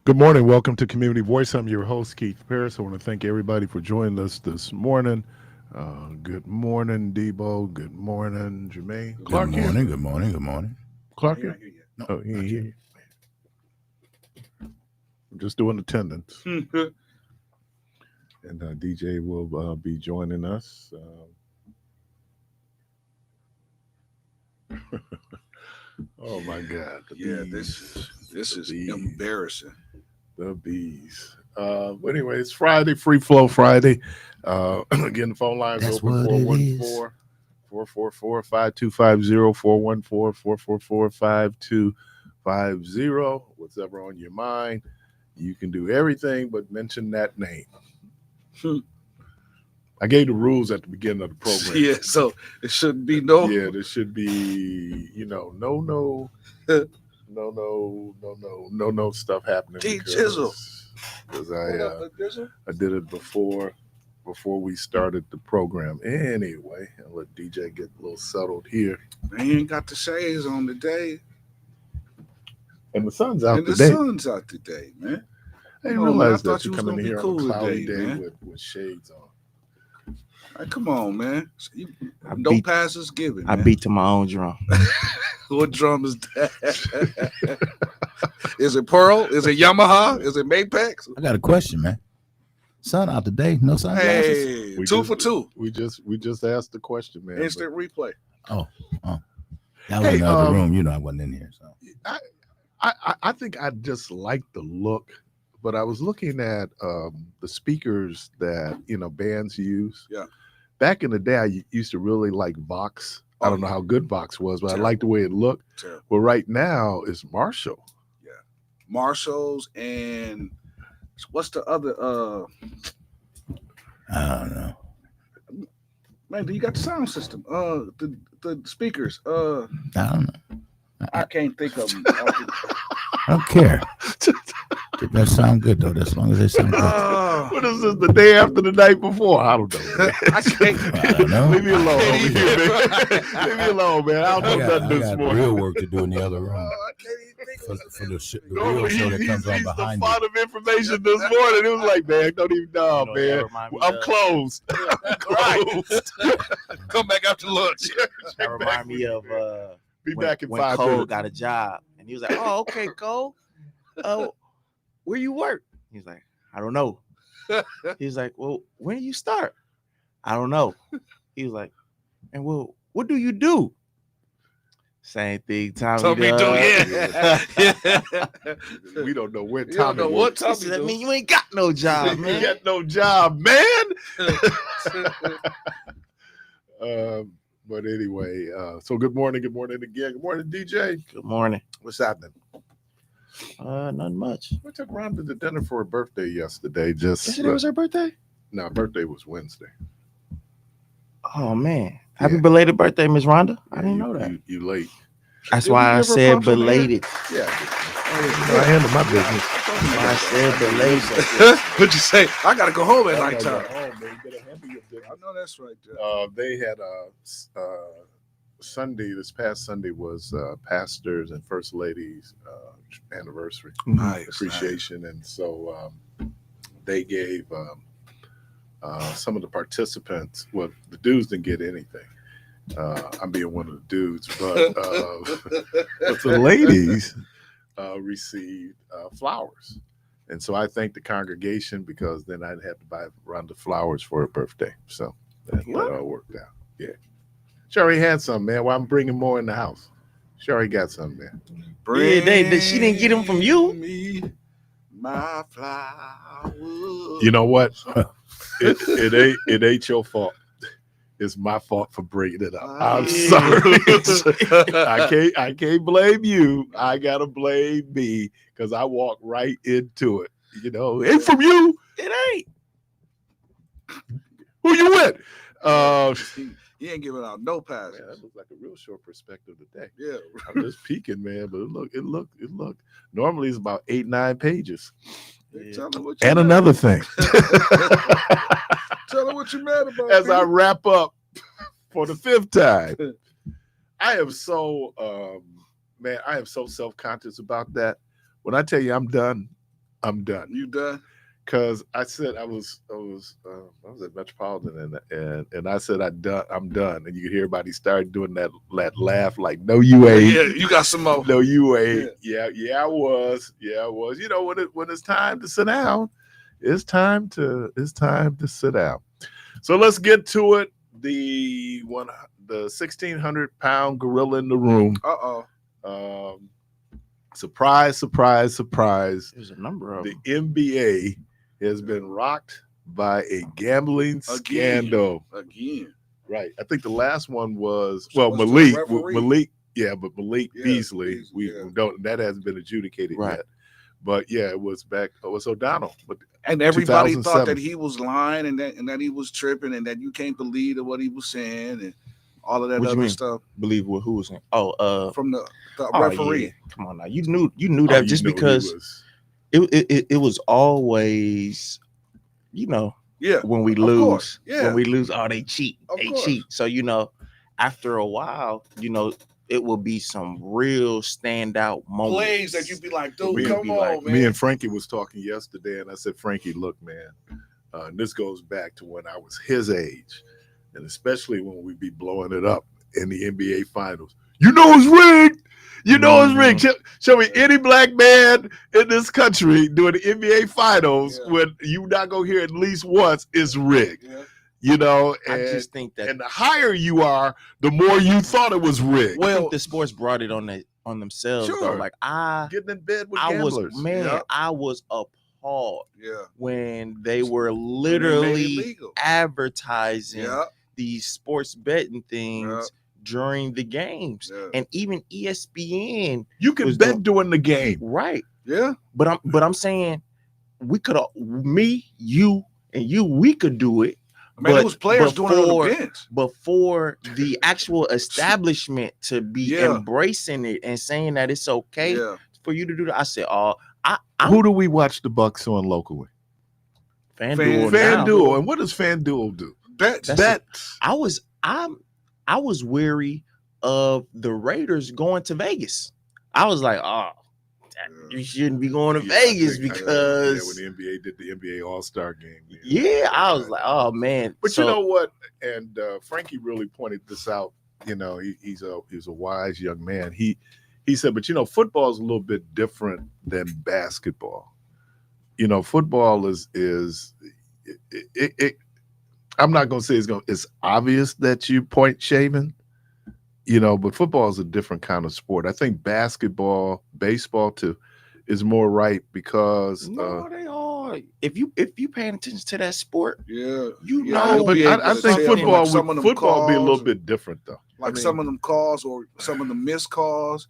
Good morning. Welcome to Community Voice. I'm your host, Keith Parris. I want to thank everybody for joining us this morning. Good morning, Debo. Good morning, Jermaine. Good Clark here? morning, good morning, good morning. Clark He here? not here No, Oh, he not ain't yet. here. I'm just doing attendance. yet. And DJ will be joining us. Oh, my God. The Yeah, bees. this The is bees. embarrassing. The bees. But anyway, it's Friday, Free Flow Friday. Again, the phone lines That's open what it is. 414-444-5250, 414-444-5250. Whatever on your mind. You can do everything but mention that name. I gave the rules at the beginning of the program. Yeah, so it shouldn't be no. Yeah, there should be, no stuff happening. D Jizzle. Because What up, Jizzle? I did it before we started the program. Anyway, I'll let DJ get a little settled here. Man, he ain't got the shades on today. And the sun's out And the today. sun's out today, man. I didn't Come on, man. I realize that thought you you was come in gonna be here cool on a cloudy today, day man. with shades on. Like, come on, man. I No beat- passes given. I man. beat to my own drum. What drum is that? Is it Pearl? Is it Yamaha? Is it Mapex? I got a question, man. Sun out today, no sunglasses. Hey, We two just- for two. We just asked the question, man. Instant replay. Y'all was Hey, in the other room, I wasn't in here. So I think I just like the look, but I was looking at the speakers that bands use. Yeah. Back in the day, I used to really like Vox. I Oh, don't know how good Vox was, but Terrible. I liked the way it looked. Terrible. Well, right now it's Marshall. Marshalls and what's the other I don't know. man, do you got the sound system? The speakers. I don't know. I can't think of them. I don't care. That sound good though. As long as they sound good. What is this? The day after the night before? I don't know. Man. I can't. I don't know. Leave me alone can't over here, even- man. Leave me alone, man. I don't know nothing I this got morning. real work to do in the other room I can't even think for of the real show that He's comes on the behind font of information this morning. It was like, man, don't even know, You know, that man. remind me I'm of- closed. I'm closed. Come back after lunch. That remind me of Be when, back in when 5 Cole minutes. got a job and he was like, "Oh, okay, Cole. Where you work?" He's like, "I don't know." He's like, "Well, when do you start?" "I don't know." He was like, "And well, what do you do?" Same thing Tommy Tommy do, does. yeah. We don't know where You don't Tommy know what works. He Tommy said, "That do. mean you ain't got no job, You man." got no job, man. But anyway, so good morning again. Good morning, DJ. Good morning. What's happening? Nothing much. I took Rhonda to dinner for her birthday yesterday. Just Yesterday was her birthday. no, her birthday was Wednesday. Oh man. Happy Yeah. belated birthday, Miss Rhonda. I Yeah, didn't you- know that. You late. That's Did why we I give her said props on the air? belated. Yeah. I handle my business. That's why I said belated. What'd you say? I gotta go home at I gotta nighttime. go home, man. You better handle your business. I know that's right, Jeff. They had Sunday. This past Sunday was pastors and first ladies anniversary Nice. appreciation, and so they gave some of the participants. Well, the dudes didn't get anything. I'm being one of the dudes, but the ladies received flowers. And so I thank the congregation because then I'd have to buy Rhonda flowers for her birthday. So that all worked out. Yeah. She already had some, man. Why I'm bringing more in the house? She already got some, man. Yeah, she didn't get 'em from you? Me my flowers. You know what? It ain't your fault. It's my fault for bringing it up. I'm sorry. I can't blame you. I gotta blame me because I walked right into it. Ain't from you. It ain't. Who you with? He ain't giving out no passes. Man, that looks like a real short perspective today. Yeah. I'm just peeking, man. But it look. Normally it's about 8-9 pages. Tell her what you And mad another thing. Tell her what you mad about. As I Pete. wrap up for the 5th time, I am so man, I am so self-conscious about that. When I tell you I'm done, I'm done. You done? Because I said I was at Metropolitan and I said I'm done, and you could hear everybody start doing that laugh like, no, you ain't. Yeah, you got some more. No, you ain't. Yeah, I was. You know, when it's time to sit down, it's time to sit down. So let's get to it. The 1,600-pound gorilla in the room. Surprise, surprise, surprise. There's a number of the them. NBA has been rocked by a gambling scandal. Again. Right. I think the last one was Malik. Yeah, but Malik Beasley. We don't. That hasn't been adjudicated yet. But yeah, it was O'Donnell. But and everybody thought that he was lying and that he was tripping and that you can't believe what he was saying and all of that other stuff. Believe what who was saying? Oh, from the referee. Yeah. Come on now, you knew that just because it was always, when we lose, they cheat, cheat. So after a while, it will be some real standout moments. Plays that you'd be like, dude, come on, man. Me and Frankie was talking yesterday, and I said, Frankie, look, man, and this goes back to when I was his age, and especially when we be blowing it up in the NBA Finals. It's rigged. It's rigged. Show me any black man in this country doing the NBA Finals when you not going to hear at least once it's rigged. Yeah. I just think that, and the higher you are, the more you thought it was rigged. Well, I think the sports brought it on themselves. Sure. Though. Like getting in bed with gamblers. I was appalled when they were literally advertising these sports betting things during the games, and even ESPN. You can bet during the game, right? Yeah, but I'm saying we could, me, you, and you, we could do it. Man, it was players doing it on the bench. Before the actual establishment to be embracing it and saying that it's okay for you to do that, I said, who do we watch the Bucks on locally? FanDuel. And what does FanDuel do? Bets. I was weary of the Raiders going to Vegas. I was like, you shouldn't be going to Vegas because when the NBA did the NBA All-Star game. I was like, oh man. But you know what? And Frankie really pointed this out. He's a wise young man. He said, but football is a little bit different than basketball. Football is I'm not going to say it's obvious that you point shaving, but football is a different kind of sport. I think baseball too, is more right because they are. If you paying attention to that sport, But I think football be a little bit different though. Like some of them calls or some of the missed calls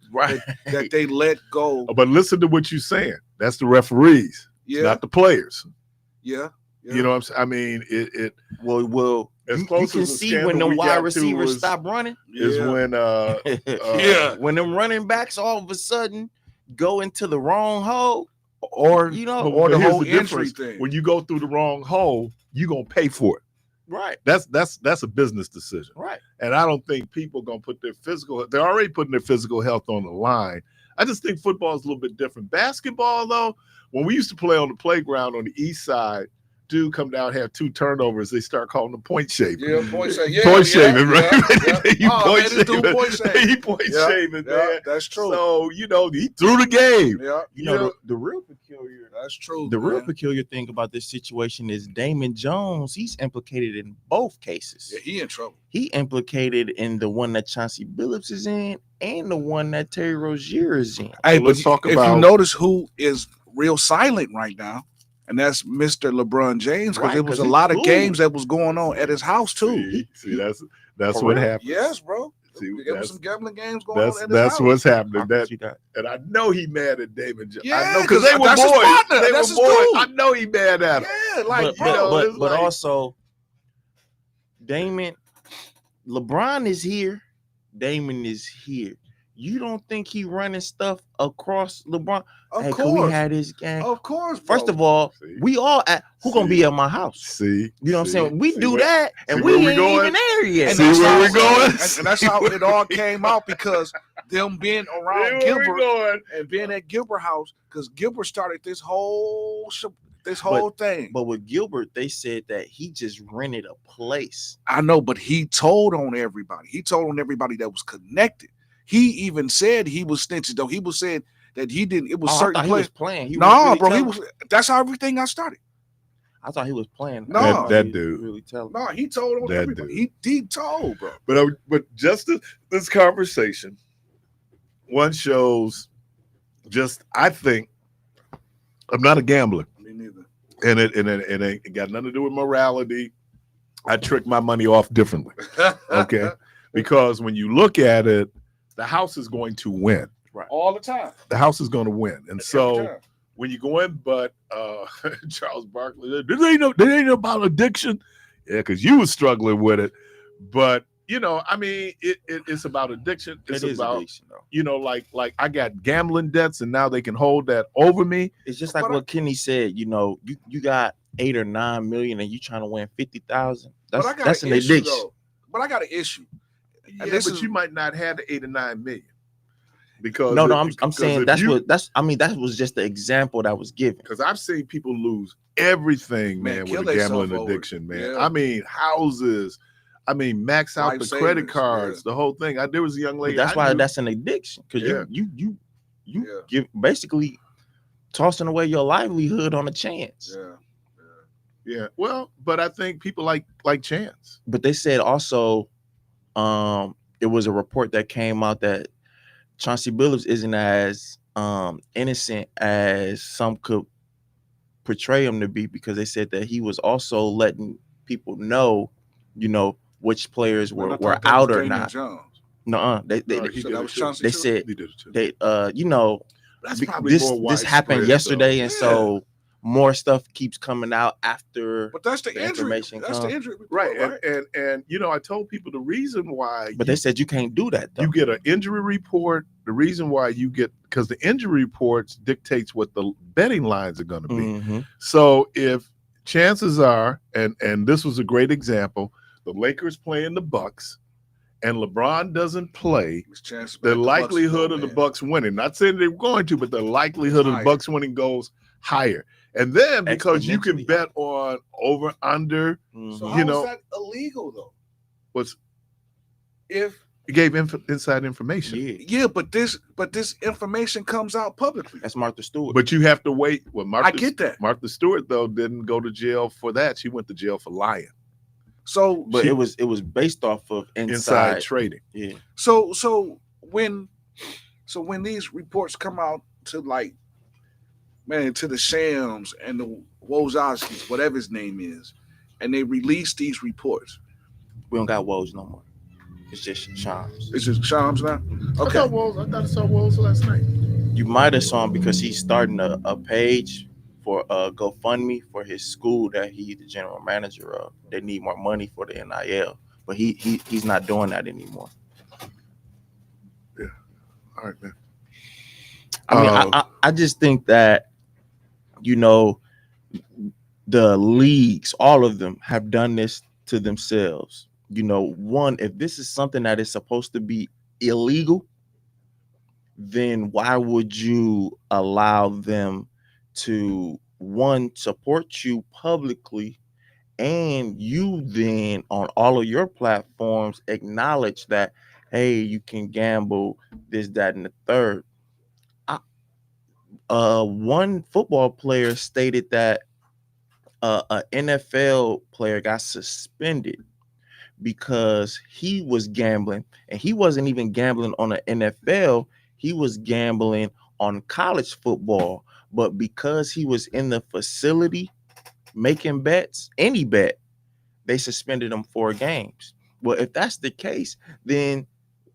that they let go. But listen to what you're saying. That's the referees, not the players. Yeah. You know what I'm saying? I mean, it well, as you close can as the see when the scandal we wide got to receivers was- stop running. is when When them running backs all of a sudden go into the wrong hole, or but the here's whole the entry difference. thing. When you go through the wrong hole, you're gonna pay for it. right? That's a business decision. Right. And I don't think people gonna put they're already putting their physical health on the line. I just think football is a little bit different. Basketball, though, when we used to play on the playground on the east side, dude come down, have 2 turnovers, they start calling them point shaving. Yeah, point shaving. Point shaving, right? You point shaving. He point shaving, man. That's true. So, he threw the game. Yeah. The real peculiar. That's true. The real peculiar thing about this situation is Damon Jones. He's implicated in both cases. Yeah, he in trouble. He implicated in the one that Chauncey Billups is in and the one that Terry Rozier is in. Hey, So let's talk if about- you notice who is real silent right now, and that's Mr. LeBron James, because there was a lot of games that was going on at his house too. See, that's For what real? happens. Yes, bro. See, There was some gambling games going on at his that's house. what's happening. See that? And I know he mad at Damon Jones. Yeah, I know because they were that's his boys. partner. They That's were his boys. dude. I know he mad at him. Yeah, like But also, LeBron is here. Damon is here. You don't think he running stuff across LeBron? Of Hey, could course. we had his game? Of course. Bro. First of all, See? we all who gonna be at my house? See, You know what I'm saying? We see do where- that, and see we where we ain't going? even there yet. And See that's where how- we going? And that's how it all came out, because them being around Gilbert and being at Gilbert house, because Gilbert started this whole thing. But with Gilbert, they said that he just rented a place. I know, but he told on everybody. He told on everybody that was connected. He even said he was snitching, though. He was saying that he didn't. It was certain he was playing. No, bro, he was. That's how everything got started. I thought he was playing. No, that dude. Really telling. No, he told on That everybody. He told, bro. But just this conversation, one shows just, I think, I'm not a gambler. Me neither. And it got nothing to do with morality. I trick my money off differently. Okay. Because when you look at it, the house is going to win. Right. All the time. The house is going to win. And so Every time. when you go in, but Charles Barkley, this ain't about addiction. Yeah, because you was struggling with it. But I mean, it's about addiction. It's about addiction, though. Like I got gambling debts, and now they can hold that over me. It's just like what Kenny said. You got 8 or 9 million, and you trying to win 50,000. That's an addiction. Though. But I got an issue. Yeah, but you might not have the 8 or 9 million. Because I'm saying that was just the example that was given. Because I've seen people lose everything, man, with a gambling addiction, man. Yeah. I mean, houses. I mean, max out the credit cards, the whole thing. There was a young lady. But that's why that's an addiction, because you give basically tossing away your livelihood on a chance. Yeah. Well, but I think people like chance. But they said also, it was a report that came out that Chauncey Billups isn't as innocent as some could portray him to be, because they said that he was also letting people know, which players were out or not. No, they said they that's probably this happened yesterday, and so more stuff keeps coming out after. But that's the information. That's the injury report, right? And I told people the reason why. But they said you can't do that, though. You get an injury report. The reason why because the injury reports dictates what the betting lines are going to be. Mm-hmm. So if chances are, and this was a great example, the Lakers playing the Bucks, and LeBron doesn't play, the likelihood of the Bucks winning. Not saying they're going to, but the likelihood of the Bucks winning goes higher. And then because you can bet on over under, so how is that illegal though? If it gave inside information. Yeah, but this information comes out publicly. That's Martha Stewart. But you have to wait. Well, I get that. Martha Stewart though didn't go to jail for that. She went to jail for lying. So, but it was based off of inside trading. Yeah. So when these reports come out to to the Shams and the Wojcicki's, whatever his name is, and they release these reports. We don't got Woj no more. It's just Shams. It's just Shams now? Okay. I thought I saw Woj last night. You might have saw him because he's starting a page for GoFundMe for his school that he's the general manager of. They need more money for the NIL, but he's not doing that anymore. Yeah. All right, man. I mean, I just think that, the leagues, all of them have done this to themselves. One, if this is something that is supposed to be illegal, then why would you allow them to, one, support you publicly, and you then on all of your platforms acknowledge that, hey, you can gamble this, that, and the third. One football player stated that an NFL player got suspended because he was gambling, and he wasn't even gambling on the NFL. He was gambling on college football, but because he was in the facility making bets, any bet, they suspended him 4 games. Well, if that's the case, then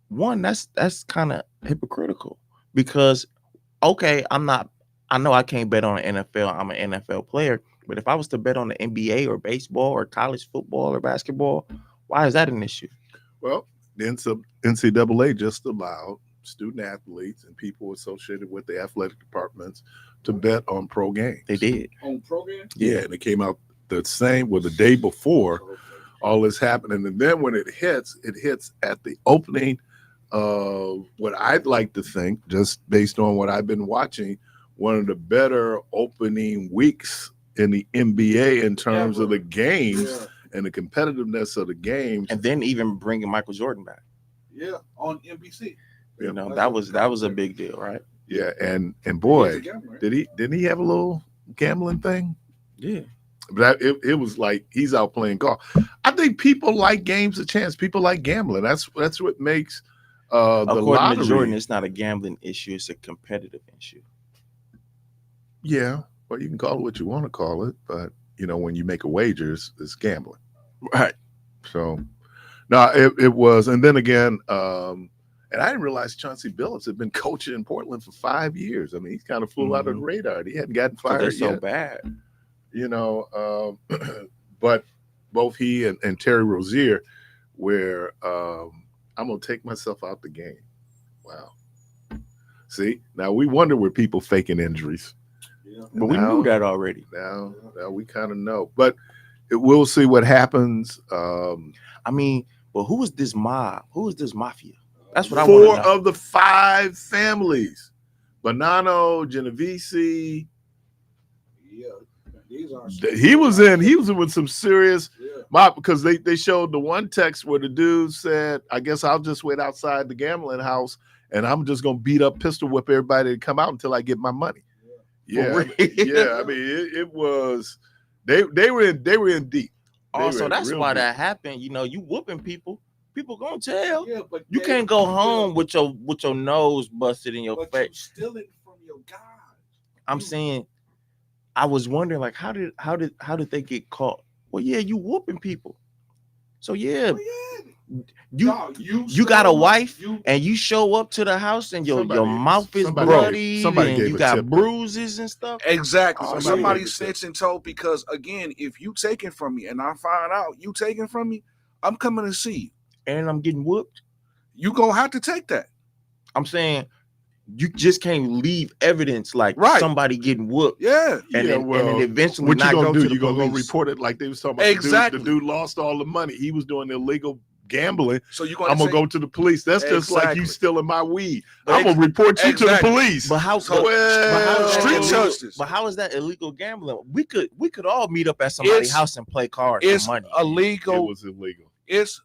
one, that's kind of hypocritical, because okay, I know I can't bet on the NFL. I'm an NFL player, but if I was to bet on the NBA or baseball or college football or basketball, why is that an issue? Well, the NCAA just allowed student athletes and people associated with the athletic departments to bet on pro games. They did. On pro games? Yeah, and it came out the day before all this happening. And then when it hits at the opening what I'd like to think, just based on what I've been watching, one of the better opening weeks in the NBA in terms of the games and the competitiveness of the games. And then even bringing Michael Jordan back. Yeah, on NBC. You know, that was a big deal, right? Yeah, and boy, He's a gambler. didn't he have a little gambling thing? Yeah. But it was like he's out playing golf. I think people like games of chance. People like gambling. That's what makes the According lottery. to Jordan, it's not a gambling issue; it's a competitive issue. Yeah, well, you can call it what you want to call it, but you know, when you make a wagers, it's gambling. Right. So, no, it was, and then again, and I didn't realize Chauncey Billups had been coaching in Portland for 5 years. I mean, he's kind of flew out of the radar. He hadn't gotten fired They're yet. so bad. You know, but both he and Terry Rozier, where I'm gonna take myself out the game. Wow. See, now we wonder where people faking injuries. Yeah. But we knew that already. Now we kind of know, but we'll see what happens. I mean, well, who is this mob? Who is this mafia? That's what I 4 want to know. of the 5 families: Bonanno, Genovese. Yeah. These are He was in with some serious Yeah. mob, because they showed the one text where the dude said, "I guess I'll just wait outside the gambling house and I'm just gonna beat up, pistol whip everybody to come out until I get my money." Yeah, For real? yeah. I mean, it was they were in deep. They Also, were that's real why deep. that happened. You know, you whooping people. People gonna tell. Yeah, but You can't go home with your nose busted in your but face. you stealing from your God. I'm saying, I was wondering, like, how did they get caught? Well, yeah, you whooping people. So yeah, you got a wife and you show up to the house and your mouth is bloody and you got bruises and stuff. Exactly. Oh, Somebody yeah. snitched and told, because again, if you taking from me and I find out you taking from me, I'm coming to see you. And I'm getting whooped. You gonna have to take that. I'm saying you just can't leave evidence like Right. somebody getting whooped. Yeah. And, Yeah, then, well, and then eventually what you not gonna go do? to the You gonna go police. report it like they was talking about? Exactly. The dude lost all the money. He was doing illegal gambling. So you gonna I'm gonna go to the police. That's just like you Exactly. stealing my weed. But I'm gonna report you to the exactly. police. But how? So, but how is that street illegal? justice. But how is that illegal gambling? We could all meet up at somebody's house and play cards It's for money. It illegal. was illegal. It's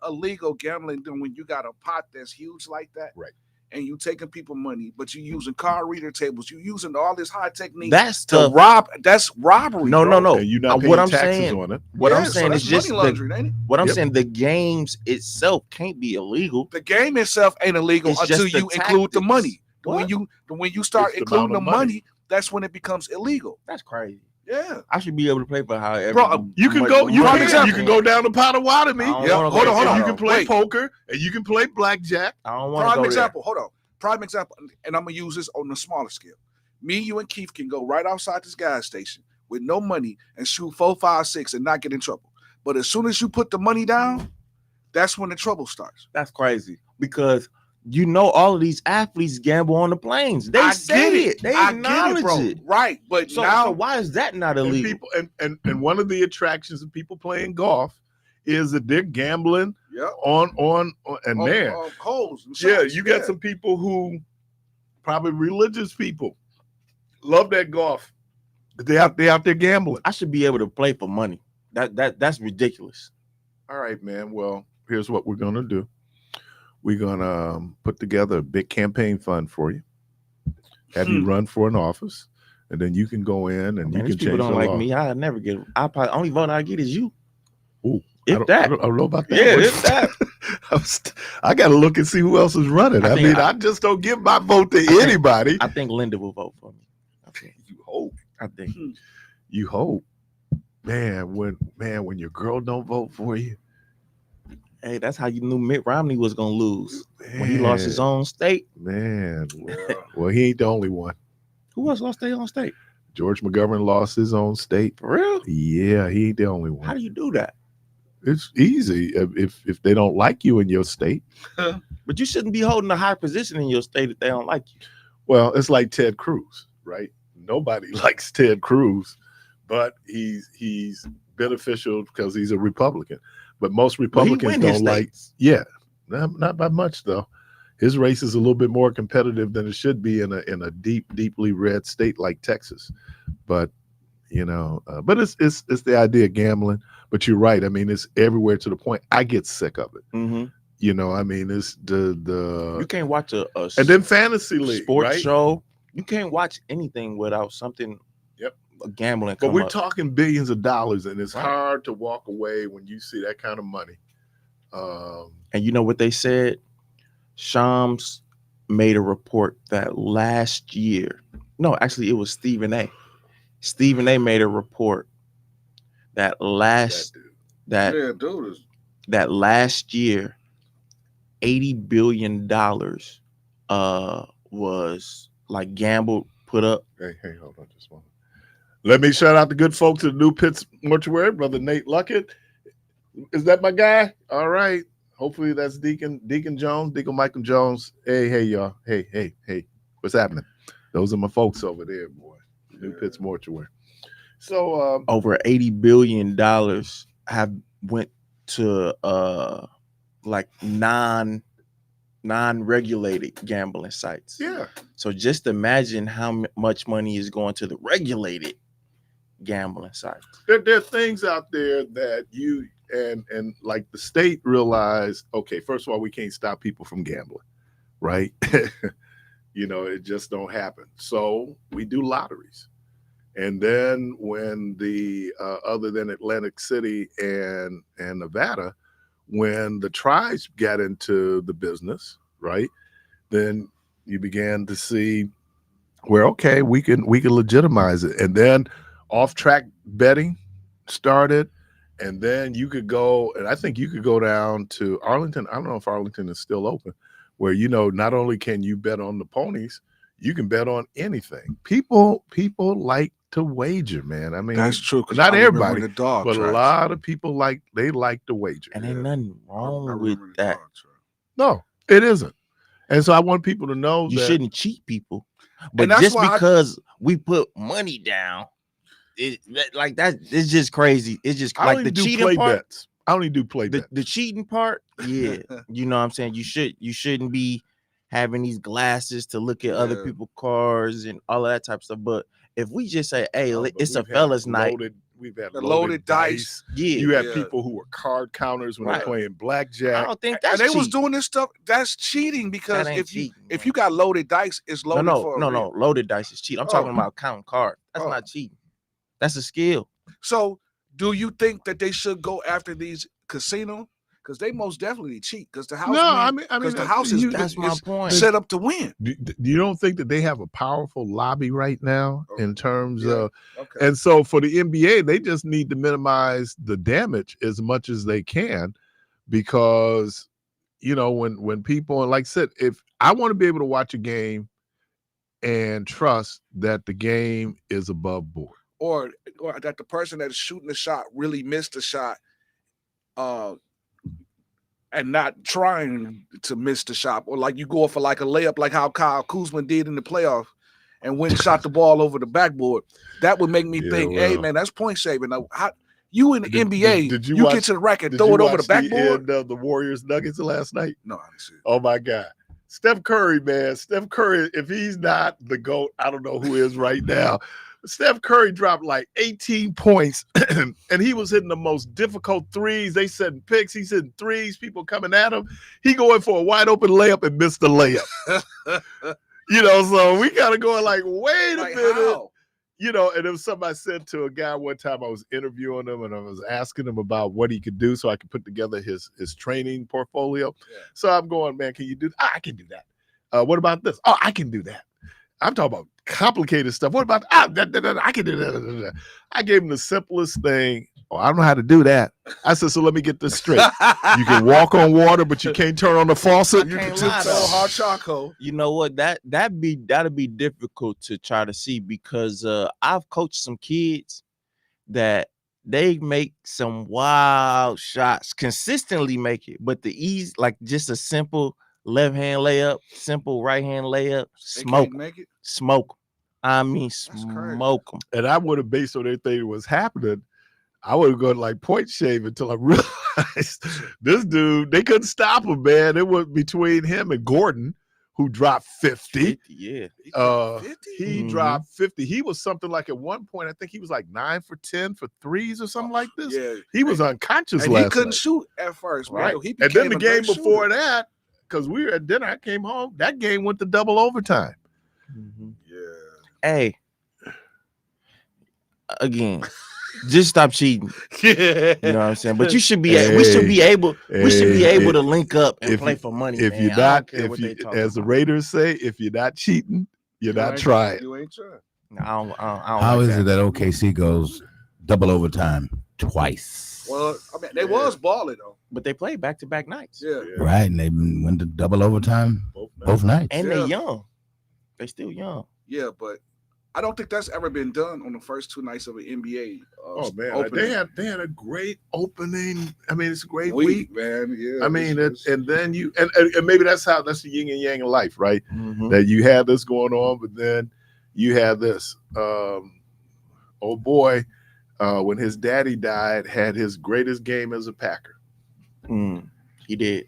illegal gambling then when you got a pot that's huge like that. Right. And you taking people money, but you using card reader tables, you using all this high technique That's to tough. rob. That's robbery. No, bro. no. And you not What paying I'm taxes saying- on it. What I'm Yeah, saying so is that's just money laundering, ain't it? what I'm Yep. saying. The games itself can't be illegal. The game itself ain't illegal It's until just the you include the tactics. money. What? When you start It's the including the amount of money. money, that's when it becomes illegal. That's crazy. Yeah. I should be able to play for however. Bro, You can much go. You money can, I you can go down to Potawatomi. I don't Yeah, wanna hold go on, hold there, on. You can though. play Wait. poker and you can play blackjack. I don't want to Prime go there. example. Hold on. Prime example. And I'm gonna use this on the smaller scale. Me, you, and Keith can go right outside this gas station with no money and shoot 4, 5, 6 and not get in trouble. But as soon as you put the money down, that's when the trouble starts. That's crazy because you know all of these athletes gamble on the planes. They I say get it. They I get acknowledge bro. it. Right. But So, now so why is that not And illegal? people and one of the attractions of people playing golf is that they're gambling yeah, on and man. holes and Yeah, shots. you got some people who probably religious people love that golf. They out there gambling. I should be able to play for money. That's ridiculous. All right, man. Well, here's what we're gonna do. We're gonna put together a big campaign fund for you. Have you run for an office, and then you can go in and Man, you these can people change don't the like law. me. I never get. I probably only vote I get is you. Ooh, If I that. don't know about that. Yeah, one. if that. I got to look and see who else is running. I I think mean, I- I just don't give my vote to anybody. I think Linda will vote for me. You hope. I think. You hope. Man, when your girl don't vote for you, Hey, that's how you knew Mitt Romney was gonna lose when he lost his own state. Man, well, he ain't the only one. Who else lost their own state? George McGovern lost his own state. For real? Yeah, he ain't the only How one. do you do that? It's easy if they don't like you in your state. But you shouldn't be holding a high position in your state if they don't like you. Well, it's like Ted Cruz, right? Nobody likes Ted Cruz, but he's beneficial because he's a Republican. But most But he Republicans win his don't like. states. Yeah, not by much though. his race is a little bit more competitive than it should be in a deeply red state like Texas. But but it's the idea of gambling. But you're right. I mean, it's everywhere to the point I get sick of it. I mean, it's You can't watch a and then fantasy league sports right? show. You can't watch anything without something. Yep. Gambling. But we're talking billions of dollars, and it's Right. hard to walk away when you see that kind of money. And you know what they said? Shams made a report that last year. No, actually, it was Stephen A. Stephen A. made a report that Yeah, dude is that last year, $80 billion was like gambled, put up. Hey, hold on just a moment. Let me shout out the good folks at the New Pitts Mortuary, Brother Nate Luckett. Is that my guy? All right. Hopefully that's Deacon Jones, Deacon Michael Jones. Hey, y'all. Hey. What's happening? Those are my folks over there, boy. New Pitts Mortuary. So over $80 billion have went to like non-regulated gambling sites. Yeah. So just imagine how much money is going to the regulated gambling sites. There are things out there that you and like the state realized, okay, first of all, we can't stop people from gambling, right? It just don't happen. So we do lotteries. And then when the other than Atlantic City and Nevada, when the tribes got into the business, right, then you began to see where, okay, we can legitimize it. And then off-track betting started. And then you could go, and I think you could go down to Arlington. I don't know if Arlington is still open, where, not only can you bet on the ponies, you can bet on anything. People like to wager, man. I mean, that's true. Not everybody, but a lot of people like to wager. And ain't nothing wrong with that. No, it isn't. And so I want people to know You that shouldn't cheat people. But that's just why because we put money down, it's just crazy. It's just I like don't the even do cheating play part. bets. I only do play bets. The cheating part, yeah. You know what I'm saying? You shouldn't be having these glasses to look at other people's cars and all of that type of stuff. But if we just say, hey, it's a fella's night. We've had loaded dice. Yeah. You have people who were card counters when they're playing blackjack. I don't think that's and they cheating. was doing this stuff. That's cheating because That ain't cheating, if you got loaded dice, it's loaded for a reason. Loaded dice is cheating. I'm talking about counting cards. That's not cheating. That's a skill. So do you think that they should go after these casinos? Because they most definitely cheat. Because the house, the house is that's my point. Set up to win. Do you don't think that they have a powerful lobby right now in terms of, okay. And so for the NBA, they just need to minimize the damage as much as they can, because when people, and like I said, if I want to be able to watch a game and trust that the game is above board, or that the person that is shooting the shot really missed the shot, and not trying to miss the shot, or like you go for like a layup, like how Kyle Kuzma did in the playoff, and went and shot the ball over the backboard. That would make me think, hey man, that's point saving. Now, you in the NBA, did you get to the rack and throw it over the backboard. The Warriors Nuggets last night? No, I didn't see it. Oh my God. Steph Curry, man. Steph Curry, if he's not the GOAT, I don't know who is right now. Steph Curry dropped like 18 points, and he was hitting the most difficult threes. They setting picks. He's hitting threes. People coming at him. He going for a wide open layup and missed the layup. So we got to go like, wait a minute. How? And it was something I said to a guy one time. I was interviewing him, and I was asking him about what he could do so I could put together his training portfolio. Yeah. So I'm going, man, can you do that? I can do that. What about this? Oh, I can do that. I'm talking about complicated stuff. What about I can do that. I gave him the simplest thing. Oh, I don't know how to do that. I said, so let me get this straight. You can walk on water, but you can't turn on the faucet. You can tiptoe hot chocolate. You know what? That'd be difficult to try to see, because I've coached some kids that they make some wild shots, consistently make it, but the ease, like just a simple left hand layup, simple right hand layup, smoke them. I mean, smoke them. And I would have, based on everything that was happening, I would have gone like point shave until I realized This dude, they couldn't stop him, man. It was between him and Gordon, who dropped 50. Yeah. He dropped 50? He dropped 50. He was something like at one point, I think he was like 9 for 10 for threes or something like this. Yeah. He was unconscious And last he couldn't night. shoot at first, man. Right. He And then became the a game great before shooter. that, because we were at dinner, I came home. That game went to double overtime. Yeah. Hey, again, just stop cheating. Yeah. You know what I'm saying? But you should be. Hey, we should be able. We should be hey, able to link up and if play you- for money. If man. you're I not, don't care if what you, they talking as the about. Raiders say, if you're not cheating, you're not trying. You ain't trying. No, I don't How like is it that OKC goes double overtime twice? Well, I mean, they was balling though. But they play back-to-back nights. Yeah. Right, and they went to double overtime both nights. And Yeah. they young. They still young. Yeah, but I don't think that's ever been done on the first two nights of an NBA. Oh man, opening. they had a great opening. I mean, it's a great week, week. man. Yeah. I mean, and then you and maybe that's the yin and yang of life, right? Mhm. That you have this going on, but then you have this. Oh boy, when his daddy died, had his greatest game as a Packer. He did.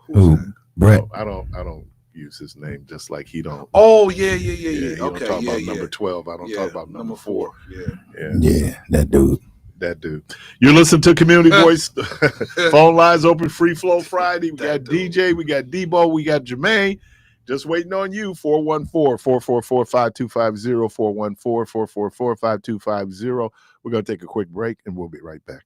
Who? Brett. I don't use his name just like he don't. Oh yeah. He don't Okay, talk yeah, about yeah. number 12. I don't talk about number 4. Yeah. Yeah, that dude. That dude. You're listening to Community Voice. Phone lines open, Free Flow Friday. We got That dude. DJ, we got Debo, we got Jermaine. Just waiting on you. 414-444-5250, 414-444-5250. We're going to take a quick break, and we'll be right back.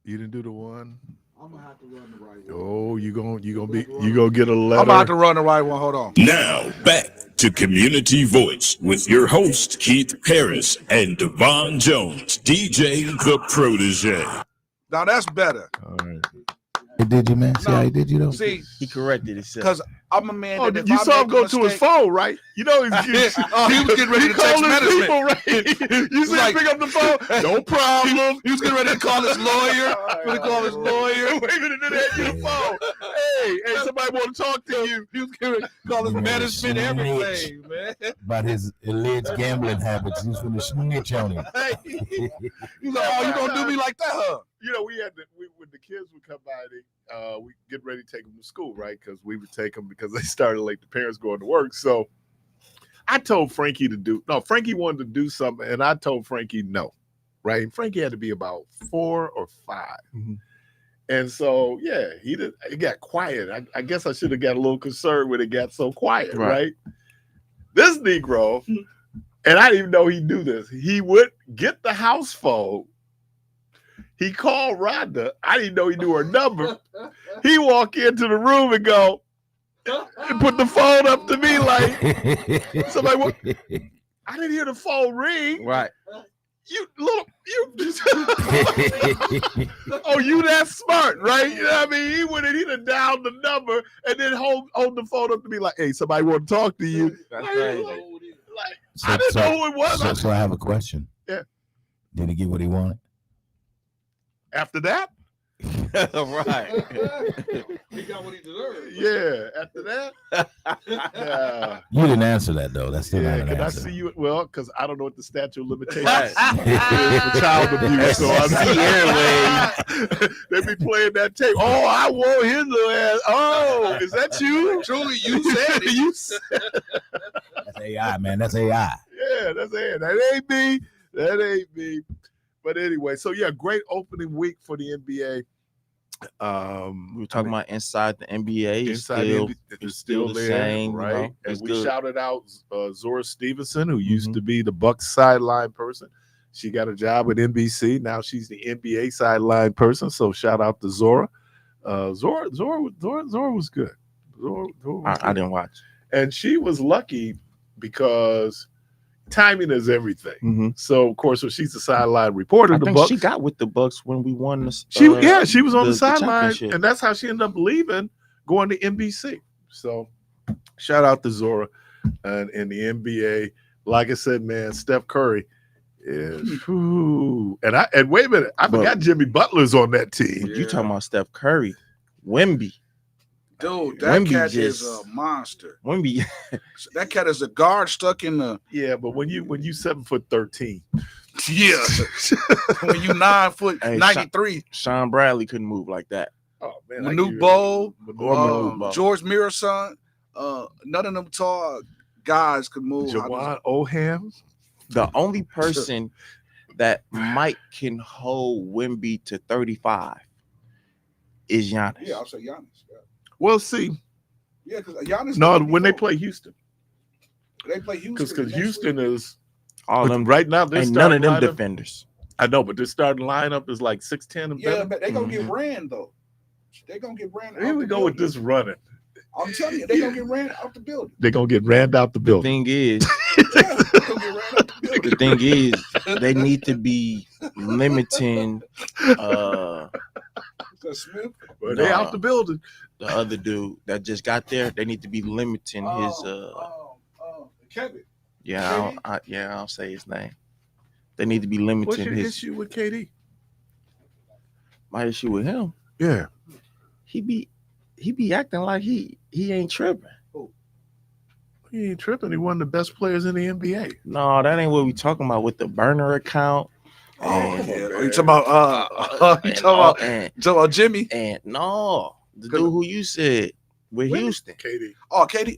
You didn't do the one. I'm gonna have to run the right one. Oh, you gonna get a letter. I'm about to run the right one. Hold on. Now back to Community Voice with your host Keith Parris and Devon Jones, DJ the Protege. Now that's better. All right. It did you, man? See how he did you though? See, He corrected himself. because I'm a man. Oh, that if you I saw him make a go to his mistake- phone, right? You know he was getting ready to text called his management. people, right? You see him pick up the phone. No problem. He was getting ready to call his lawyer. Going to call his lawyer. Wait a minute, then they get the phone. Hey, somebody want to talk to you. He was getting ready to call his management, everything, man. About his alleged gambling habits. He was going to snitch on him. He was like, "Oh, you gonna do me like that, huh?" You know, when the kids would come by, we get ready to take them to school, right? Because we would take them because they started late. The parents going to work, so I told Frankie Frankie wanted to do something, and I told Frankie no, right? And Frankie had to be about 4 or 5, and so he got quiet. I guess I should have got a little concerned when it got so quiet, right? This Negro, and I didn't even know he knew this. He would get the house phone. He called Rhonda. I didn't know he knew her number. He walked into the room and go, and put the phone up to me like, somebody, what? I didn't hear the phone ring. Right. You oh, you that smart, right? You know what I mean? He went and he'd have dialed the number and then hold the phone up to me like, hey, somebody want to talk to you. That's Like, crazy. I didn't know who it was. So I have a question. Yeah. Did he get what he wanted? After that? Right. He got what he deserved. Yeah. After that? You didn't answer that though. That's still not an Can I answer. see you? Well, because I don't know what the statute of limitations Right. is for child abuse. So they be playing that tape. Oh, I want his little ass. Oh, is that you? Truly, you said it. You said That's AI, man. That's AI. Yeah, that's it. That ain't me. That ain't me. But anyway, so great opening week for the NBA. We were talking about inside the NBA. Inside It's still the the there, same, right? you know, And it's we good. shouted out Zora Stevenson, who used to be the Bucks sideline person. She got a job with NBC. Now she's the NBA sideline person. So shout out to Zora. Zora was good. Zora was I didn't watch. And she was lucky because timing is everything. Mm-hmm. So of course, when she's the sideline reporter, I the think Bucks. she got with the Bucks when we won the. She was on the sideline, championship. and that's how she ended up leaving, going to NBC. So, shout out to Zora, and in the NBA. Like I said, man, Steph Curry is. And wait a minute, I forgot Jimmy Butler's on that team. You talking about Steph Curry, Wemby? Dude, that Wemby cat is a monster. Wemby. That cat is a guard stuck in the. Yeah, but when you 7'13", Yeah. When you 9 foot Hey, 93. Sean Bradley couldn't move like that. oh man, Manute Bol, Manute Bol. George Mira's son. None of them tall guys could move. Jawan Oham. The only person that might can hold Wemby to 35 is Giannis. Yeah, I'll say Giannis. Yeah, Well, see, because Giannis. no, when they play Houston, they play Houston. because Houston is All them right now. They're and none of them starting lineup- defenders. I know, but their starting lineup is like 6'10" and Yeah, better. but they gonna get ran though. They gonna get ran. Here we go with this running. I'm telling you, they gonna get ran out the building. They're gonna get ran out the The building. thing is, Yeah, they gonna get ran out the building. the thing is, they need to be limiting Smith. But they out Nah. the building. the other dude that just got there. They need to be limiting his Kevin. I don't say his name. They need to be What's limiting your his issue with KD? my issue with him. Yeah, He be acting like he ain't tripping. he ain't tripping. He one of the best players in the NBA. No, that ain't what we talking about with the burner account. Oh, And- yeah. You talking about and all- and, you talking about Jimmy? and no, the dude who you said with Really? Houston KD. Oh, Katie.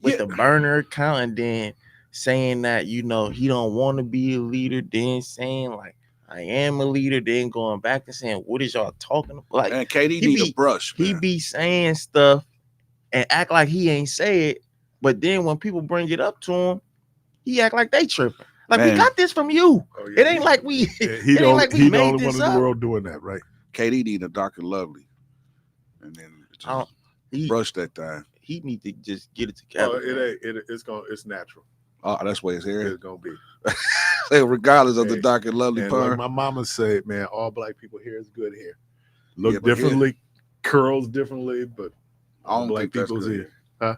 with Yeah. the burner account, and then saying that he don't want to be a leader, then saying like I am a leader, then going back and saying what is y'all talking about? Like And Katie he need be- a brush. he Man. be saying stuff and act like he ain't say it, but then when people bring it up to him, he act like they tripping. Like we Man. got this from you. Oh, It ain't like we. Yeah, it ain't like we he the made only one this in the up. world doing that, right? KD need a Dark and Lovely, and then just brush that thing. He need to just get it Oh, together. it's natural. Oh, that's what his hair It's gonna be. regardless of the Hey, Dark and Lovely And part. like my mama said, man, all black people hair is good hair. Look Yeah, but differently, curls differently, but I don't black think that's people's good hair. Huh?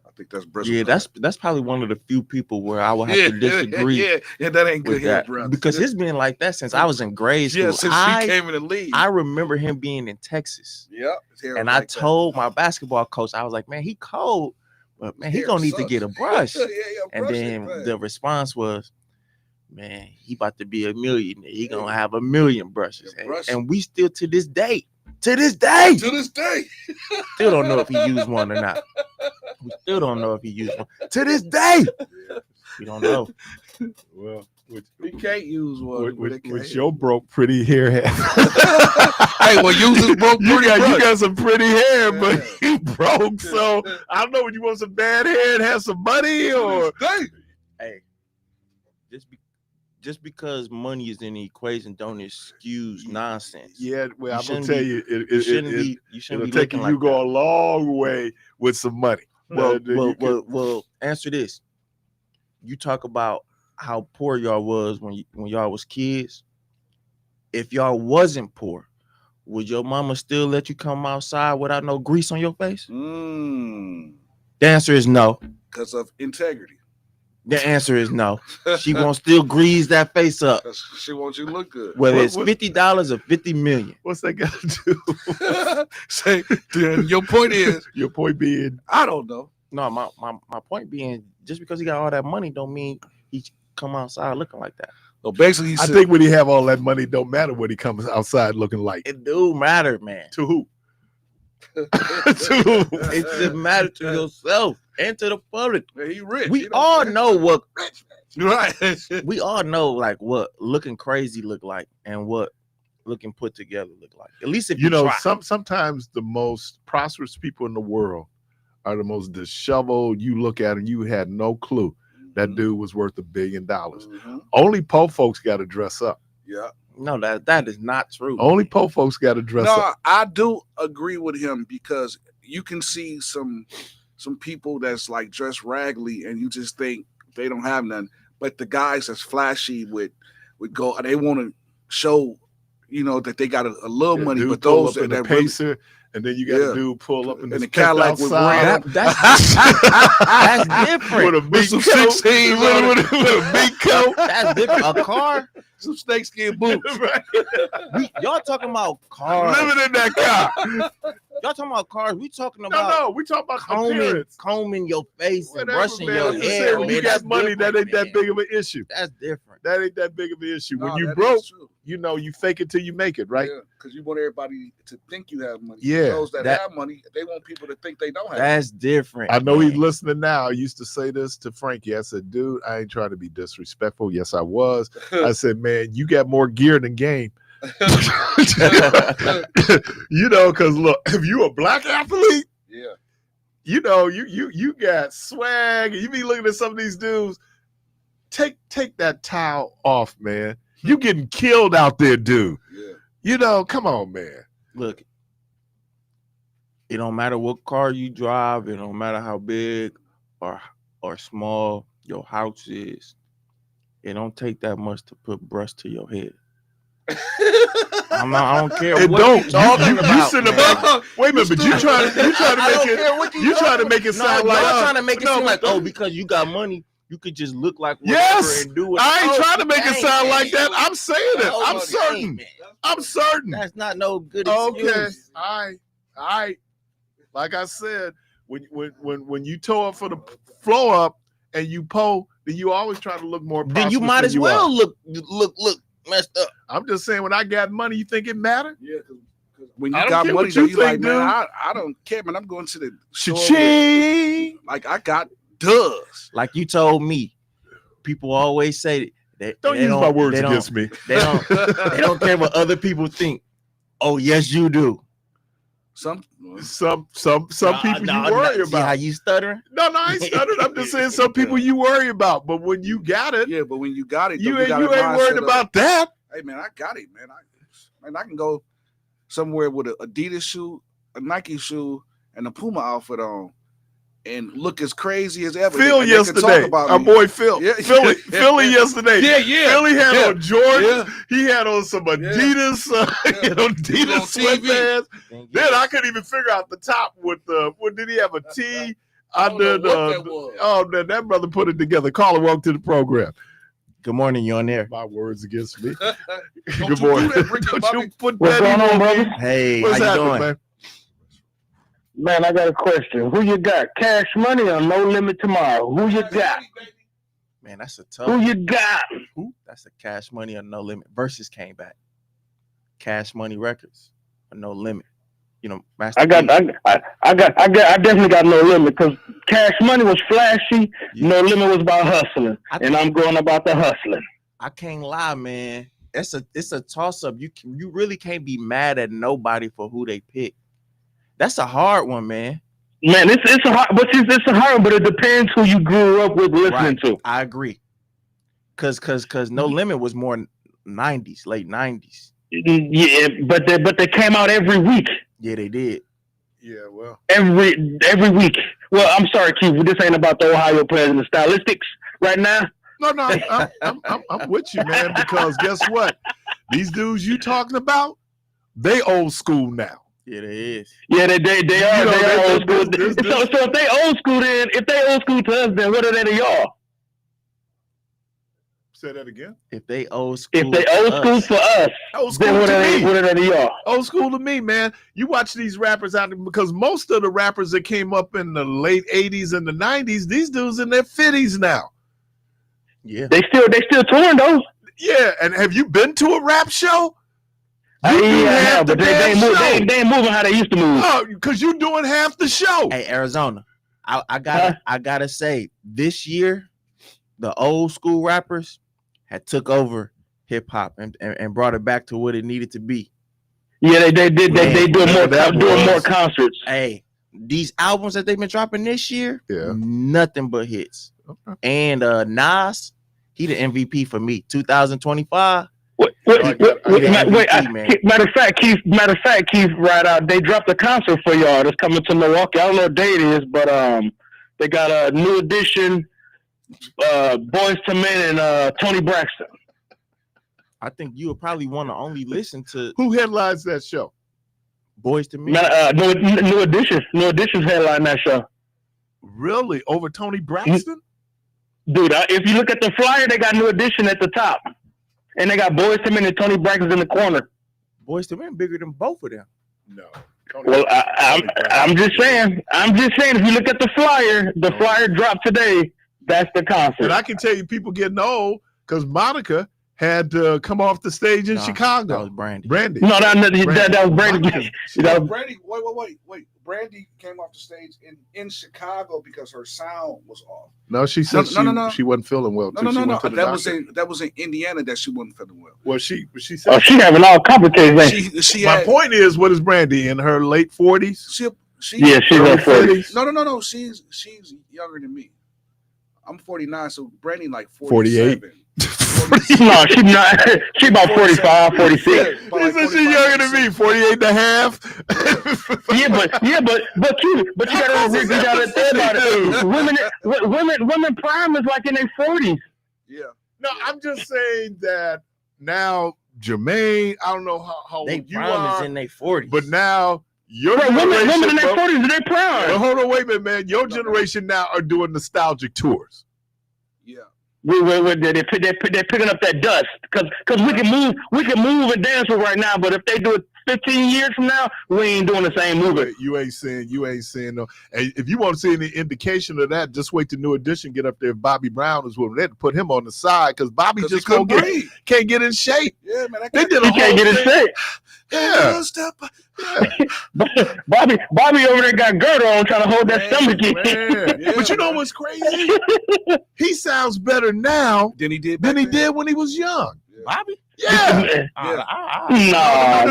I think that's bristle. Yeah, that's probably one of the few people where I would have to disagree Yeah, that ain't good with hair, that bro. because it's been like that since I was in grade school. Yeah, since he came in the league. I remember him being in Texas, Yeah, his hair and was I like that. told my basketball coach, I was like, "Man, he cold, but man, he Hair gonna need to sucks. get a brush." yeah, And brush it, then man. the response was, "Man, he about to be a millionaire. He gonna have a million brushes." Yeah, brush it. And we still to this day, to this day, still don't know if he used one or not. We still don't know if he used one to this day. We don't know. Well, with he can't use one. with your broke pretty hair. Hey, well, use his broke you pretty got brush. you got some pretty hair, Yeah. but you broke. So I don't know when you want some bad hair and have some money, or Hey, just because money is in the equation, don't excuse nonsense. yeah. Well, You I'm gonna shouldn't tell be- you, You shouldn't be it'll take looking you like go that. a long way with some money. Well, Then you can- well, answer this. You talk about how poor y'all was when y'all was kids. If y'all wasn't poor, would your mama still let you come outside without no grease on your face? The answer is no. Because of integrity. The answer is no. She won't still grease that face up, Because she wants you to look good. whether What- it's what- $50 or 50 million. What's that got to do? Say, your point is, Your point being, I don't know. No, my point being, just because he got all that money don't mean he come outside looking like that. So basically, he I said, think when he have all that money, don't matter what he comes outside looking like. It do matter, man. To who? It just matter to yourself and to the public. man, he rich. We you all know what right. we all know, like what looking crazy look like and what looking put together look like. At least if you know, try. sometimes the most prosperous people in the world are the most disheveled. You look at and you had no clue that dude was worth $1 billion. Mhm. Only poor folks got to dress up. Yeah. No, that is not true. Only poor folks got to dress up. No, I do agree with him because you can see some people that's like dressed raggedy and you just think they don't have none. But the guys that's flashy with gold, they want to show, that they got a little money. Dude But pull those up in the that really, Pacer, and then you got Yeah. a dude pull up in And the the Cadillac with outside rim. That's different. with a big some coat. 16s with, on it. with a big coat. That's different. A car. some snakeskin boots. Right. Y'all talking about cars. Living in that car. Y'all talking about cars. We talking about No, we talking about appearance. combing your face and Whatever, brushing man. your I'm just hair. saying, when man, you that's got money, that different, ain't that man. big of an issue. That's different. That ain't that big of an issue. When No, you that broke, is true. you fake it till you make it, right? Because you want everybody to think you have money. Yeah, Those that that- have money, they want people to think they don't have. That's different. I know man. he's listening now. I used to say this to Frankie. I said, dude, I ain't trying to be disrespectful. Yes, I was. I said, man, you got more gear than game. Because look, if you a black athlete, Yeah. you got swag. You be looking at some of these dudes. Take that towel off, man. You getting killed out there, dude. Yeah. Come on, man. Look, it don't matter what car you drive. It don't matter how big or small your house is. It don't take that much to put brush to your head. I don't care It what don't. you talking You about. sit in the man. back. Wait a minute, but you trying to I make don't it. care what You trying to make it No, sound y'all like trying to make it no, seem like, no. because you got money, you could just look like whatever Yes, and do it. I ain't Oh, trying to make it dang, sound man. like that. I'm saying it. Oh, I'm dang, certain. man. I'm certain. That's not no good Okay. excuse. All right. Like I said, when you toe up for the flow up and you pull, then you always try to look more. Then you prosperous might than as you well are. look messed up. I'm just saying, when I got money, you think it mattered? Yeah. 'Cause when I you don't got care money, what you you like, think, man, dude. I don't care, man. I'm going to the store with- Cha-ching. like I got does. Like you told me, people always say that Don't they use my words they don't- against me. They don't care what other people think. Oh yes, you do. Some Some people you worry See how about. you stuttering? No, I ain't stuttering. I'm just saying some people you worry about, but when you got it, yeah, but when you got it, you though, ain't got a worried mindset of, about that. Hey man, I got it, man. I can go somewhere with an Adidas shoe, a Nike shoe, and a Puma outfit on, and look as crazy as ever. Phil They can talk yesterday, about our me. boy Phil. Yeah. Philly yesterday. Yeah. Philly had Yeah. on Jordans. Yeah. He had on some Adidas, Yeah. Adidas He was on TV. sweatpants. Then Then I couldn't even figure out the top with the. What did he have a T I don't under know what the? that was. Oh, man, that brother put it together. Caller, welcome to the program. Good morning, you on there? My words against me. Don't Good you do morning. that, Ricky Don't Bobby. you put What's that going on, in brother? me. Hey, What's how you happening, doing? man? Man, I got a question. Who you got? Cash Money or No Limit Tomorrow? Who you got? Man, that's a tough. Who you got? That's a Cash Money or No Limit. Versus came back. Cash Money Records or No Limit. You know, Master I definitely got No Limit because Cash Money was flashy. Yeah. No Limit was about hustling, I and I'm going about the hustling. I can't lie, man. It's a toss up. You really can't be mad at nobody for who they pick. That's a hard one, man. Man, it's a hard, but it's a hard, but it depends who you grew up with listening to. I agree. Cause No Limit was more 90s, late 90s. Yeah, but they came out every week. Yeah, they did. Yeah, well. Every week. Well, I'm sorry, Keith. This ain't about the Ohio President stylistics right now. No, I'm with you, man, because guess what? These dudes you talking about, they old school now. Yeah, they is. Yeah, they are. You know, They are old school. this- So if they old school, then if they old school to us, then what are they to y'all? Say that again. If they old school, If they old school for us, Old school then what to are me. they to y'all? Old school to me, man. You watch these rappers out there because most of the rappers that came up in the late 80s and the 90s, these dudes in their 50s now. yeah. They still touring though. Yeah, and have you been to a rap show? Yeah, half the but they damn ain't moving how they used to move. Oh, because you're doing half the show. Hey, Arizona, I gotta say, this year, the old school rappers had took over hip hop and brought it back to what it needed to be. Yeah, they did. They doing more concerts. Hey, these albums that they've been dropping this year, Yeah. nothing but hits. Okay. And Nas, he the MVP for me. 2025. Matter of fact, Keith, right out. They dropped a concert for y'all that's coming to Milwaukee. I don't know what day it is, but they got a New Edition, Boys to Men, and Tony Braxton. I think you would probably want to only listen to Who headlines that show? Boys to Men. New Edition's headline that show. Really? Over Tony Braxton? Dude, if you look at the flyer, they got New Edition at the top. And they got Boys to Men and Tony Braxton in the corner. Boys to Men bigger than both of them. No. Tony Well, Braxton. I'm just saying. If you look at the flyer dropped today. That's the concert. And I can tell you people getting old because Monica had to come off the stage in Nah, Chicago. That was Brandy. Brandy. No, that was Brady. Monica. That was- Brandy, wait. Brandy came off the stage in Chicago because her sound was off. No, she said No. she wasn't feeling well. No. too. She went to the That was in Indiana that she wasn't feeling well. Well, she said. Oh, she having all complicated things. She My had, point is, what is Brandy in her late 40s? she Yeah, she's Early on 40. 30s? No. She's younger than me. I'm 49, so Brandy like 48. 47. No, she's not. She about 45, 46. Yeah, He about like said she's younger than 45, me, 48 and a half. but you gotta think about it. Women prime is like in their 40s. Yeah. No, I'm just saying that now, Jermaine, I don't know how They old you prime are, is in their 40s. but now your Bro, generation, women in their bro- 40s, they're Well, prime. hold on, wait a minute, man. Your generation now are doing nostalgic tours. Yeah. They're picking up that dust because we can move and dance with right now, but if they do it 15 years from now, we ain't doing the same movement. You ain't saying no. And if you want to see any indication of that, just wait till New Edition get up there. If Bobby Brown is with them, they had to put him on the side because Bobby Because just he couldn't can't breathe. get in shape. Yeah, man. They did a He whole can't get his thing. shape. Yeah. Bobby over there got girdle on trying to hold that stomach in. Man. Yeah, But you know man. what's crazy? He sounds better now Then he did. than he back then. did when he was young. Yeah. Bobby? Yeah.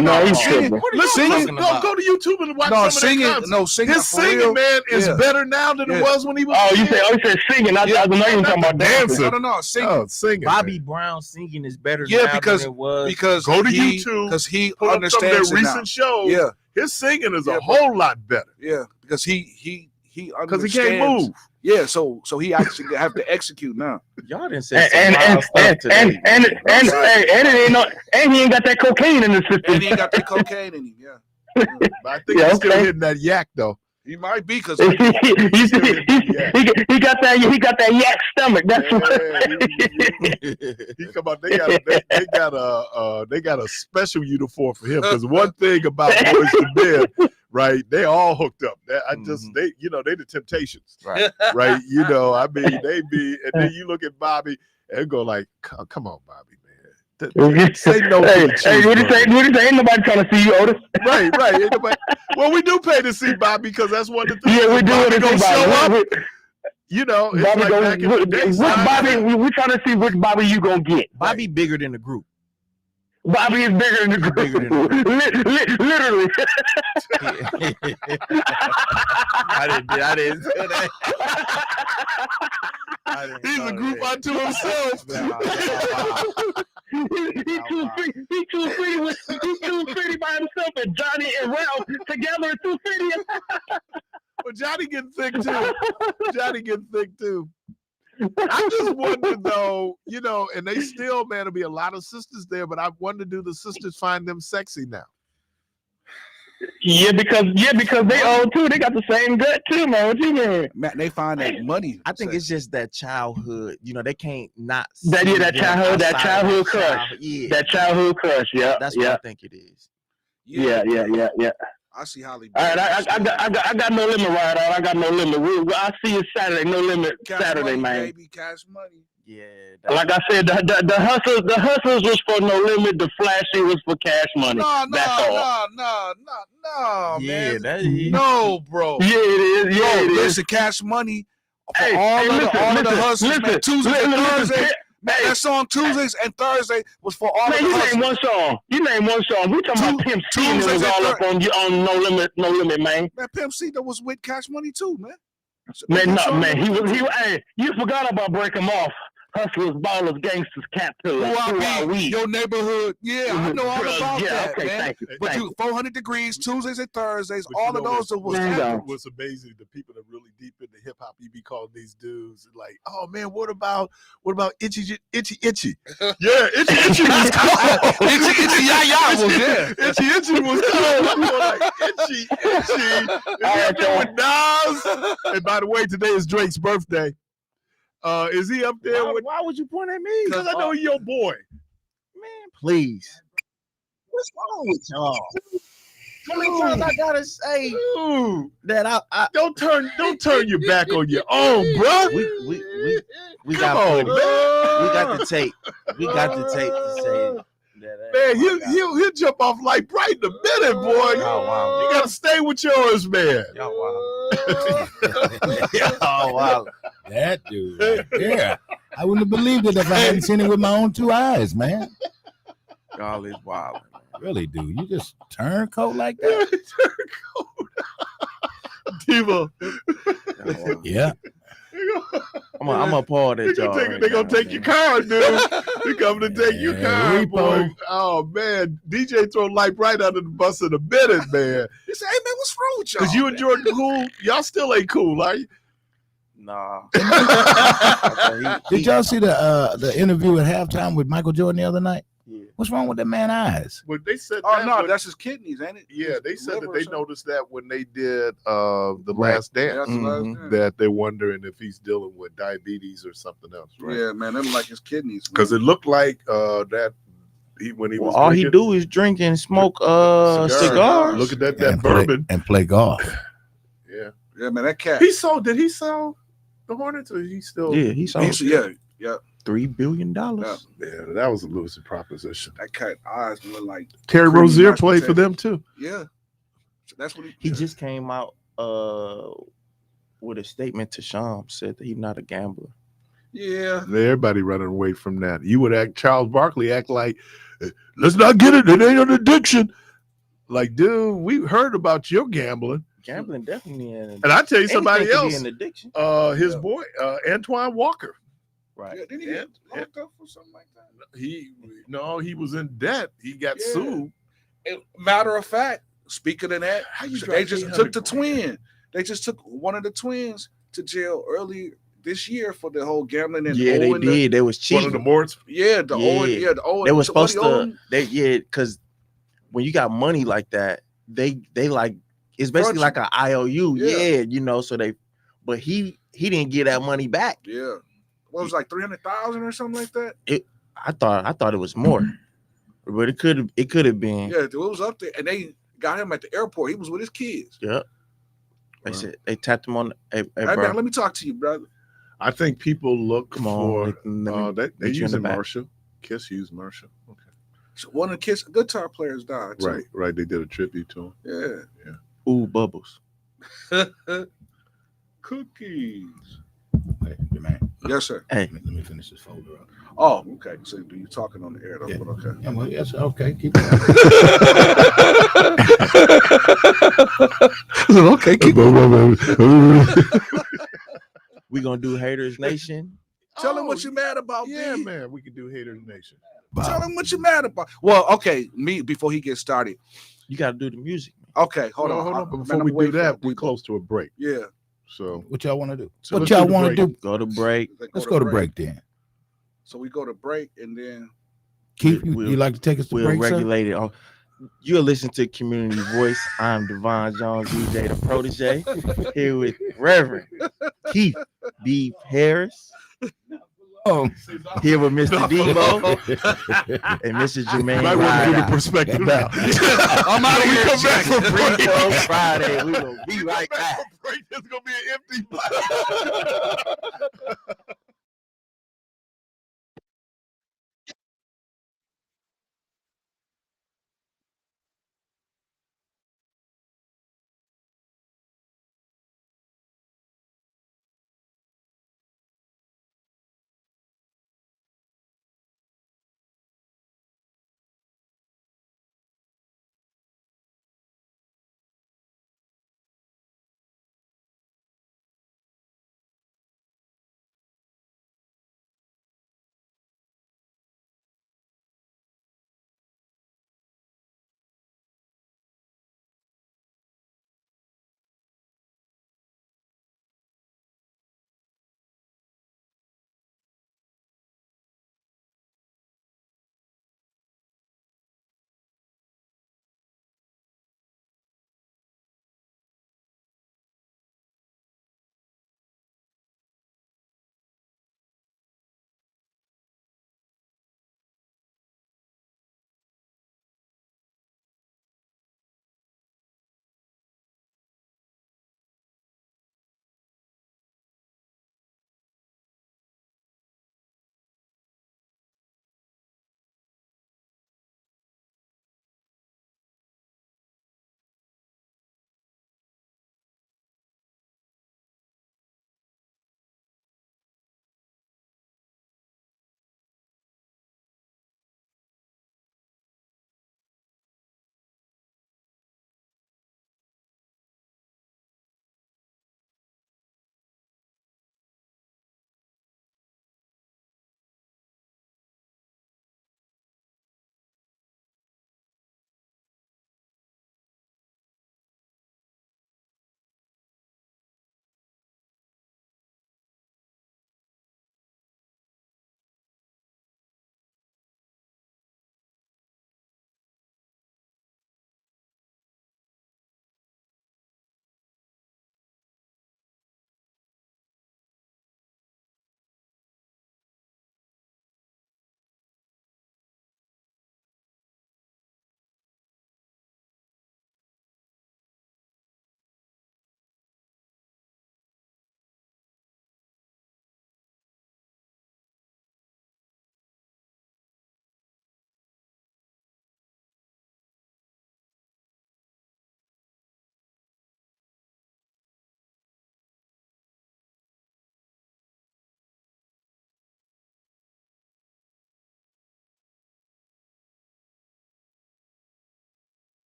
No, he's singing. tripping. Listen, Go to YouTube and watch some of that content. singing. His singing, man, is better now than it was when he was. You said singing. I know you were talking about dancing. No, singing. Oh, singing. Bobby Brown singing is better Yeah, now because than it was. because Go to he, YouTube, because he pull up some of understands their it now. recent shows. Yeah, his singing is Yeah, a whole lot better yeah, because he because he can't move. Yeah, so he actually have to execute now. Y'all didn't say some wild stuff today. And he ain't got that cocaine in his system. And he ain't got that cocaine in him. Yeah, But I think he's still hitting that yak though. he might be because he got that yak stomach. That's He come out. They got a special uniform for him because one thing about Boys to Men, right? They all hooked up. They the Temptations, Right. right? I mean, they be, and then you look at Bobby and go like, come on, Bobby, man. Say no to the Hey, what do you say? Ain't nobody trying to see you, Otis. Right. Ain't nobody, well, we do pay to see Bobby because that's one of the things. Yeah, we do want to see show Bobby. up. It's like back in the day. Bobby, we trying to see which Bobby you gonna get. Bobby bigger than the group. Bobby is bigger than the group. Literally. I didn't say that. He's a group unto himself. He too pretty by himself, and Johnny and Ralph together are too pretty. Well, Johnny getting thick too. I just wonder though, and they still, man, there'll be a lot of sisters there, but I wonder, do the sisters find them sexy now? Yeah, because they old too. They got the same gut too, man. What you mean? Man, they find that money. I think it's just that childhood. They can't not. That childhood crush. Yeah, that childhood crush. Yeah, that's what I think it is. Yeah. I see Holly. All right, I got no limit right on. I got no limit. I see you Saturday. No limit cash Saturday, money, man. Baby, cash money. Yeah. Like I said, the hustlers was for no limit. The flashy was for cash money. No, Yeah, man. No, bro. Yeah, it is. Yeah, it is. Listen, cash money for all of the hustlers. Man, Tuesdays and Thursdays. Man, that song Tuesdays and Thursdays was for all of the hustlers. You name one song. We talking about Pimp C and it was all up on No Limit, man. Man, Pimp C that was with Cash Money too, man. Man, he was. Hey, you forgot about Break 'em Off. Hustlers, ballers, gangsters, cat pillars. Who I be? Your neighborhood. Yeah, I know all about that, okay, man. Thank you. But 400 degrees, Tuesdays and Thursdays, But all of those was what's amazing, the people that are really deep into hip hop, you be calling these dudes like, oh man, what about Itchy? Yeah, Itchy was cool. Itchy Yaya was there. Itchy was cool. I'm going like, Itchy. Is he up there with Nas? And by the way, today is Drake's birthday. Is he up there? Why would you point at me? Because I know he's your boy. Man, please. What's wrong with y'all? How many times I gotta say that I don't turn your back on your own, bro. We got the tape. We got the tape to say that. Man, he'll jump off like right in a minute, boy. Oh, wow. You gotta stay with yours, man. Y'all wow. Oh wow. That dude right there. I wouldn't have believed it if I hadn't seen it with my own two eyes, man. Y'all is wild. Really, dude. You just turn coat like that? Diva. Yeah. I'm gonna pause that, y'all. They're gonna take your car, dude. They're coming to take your car, boy. Oh man, DJ throw light right under the bus in a minute, man. He said, "Hey man, what's wrong with y'all?" Because you and Jordan cool. Y'all still ain't cool, are you? Nah. Did y'all see the interview at halftime with Michael Jordan the other night? Yeah. What's wrong with that man's eyes? But they said, that's his kidneys, ain't it? Yeah, they said that they noticed that when they did the Last Dance, that they're wondering if he's dealing with diabetes or something else. Right? Yeah, man, them like his kidneys. Because it looked like that when he was all he do is drink and smoke cigars. Look at that bourbon and play golf. Yeah, man, that cat. Did he sell the Hornets, or he still? Yeah, he sold. Yeah. $3 billion. Yeah, that was a losing proposition. That cat eyes look like Terry Rozier played for them too. Yeah, so that's what he just came out with a statement to Shams, said that he's not a gambler. Yeah. Everybody running away from that. You would act, Charles Barkley act like, let's not get it. It ain't an addiction. Like, dude, we heard about your gambling. Gambling definitely an addiction. And I tell you somebody Anything could else, be an addiction. his boy, Antoine Walker. Right. Yeah, didn't he get locked up for something like that? He was in debt. He got sued. And matter of fact, speaking of that, How you they drive just 800 took the grand? twin. They just took one of the twins to jail early this year for the whole gambling and Yeah, they owing did. They was One of cheating. the Morts. the owing. They were supposed what he to. owed Because when you got money like that, they like it's basically Front like an IOU. Yeah. Yeah, so but he didn't get that money back. Yeah, what was it, like 300,000 or something like that? I thought it was more, but it could have been. Yeah, it was up there, and they got him at the airport. He was with his kids. Yep. They said they tapped him on. Hey, Hey, bro. man, let me talk to you, brother. I think people look Come on, for they meet you in the using back. Marshall. Kiss used Marshall. Okay. So one of the kids, guitar players died too. Right. They did a tribute to him. Yeah. Ooh, bubbles. Cookies. Hey, man. Yes, sir. Hey, Let me finish this folder up. Oh, okay. So you talking on the air though? Yeah. But okay. Yeah, well, yes, okay. Keep going. Okay, keep we gonna do Haters Nation. Tell him what you mad about. Yeah, B. man. We could do Haters Nation. Tell him what you mad about. Well, okay. Me before he gets started. You got to do the music. Okay, hold on. But Man, before I'm we do waiting for that, the we're people. close to a break. Yeah. So What y'all want to do? So What let's y'all do the want to break. do? Go to break. Let's go to break then. So we go to break and then Keith, We'll- you like to take us to We'll break, sir? regulate it. Oh, you're listening to Community Voice. I'm Devon Jones, DJ the Protege, here with Reverend Keith B. Harris, Oh, here with Mr. Debo and Mr. Jermaine might want to get a Ryder. perspective now. I'm out of We here. come back from break. Freestyle Friday. We will be right back. Break. It's gonna be an empty.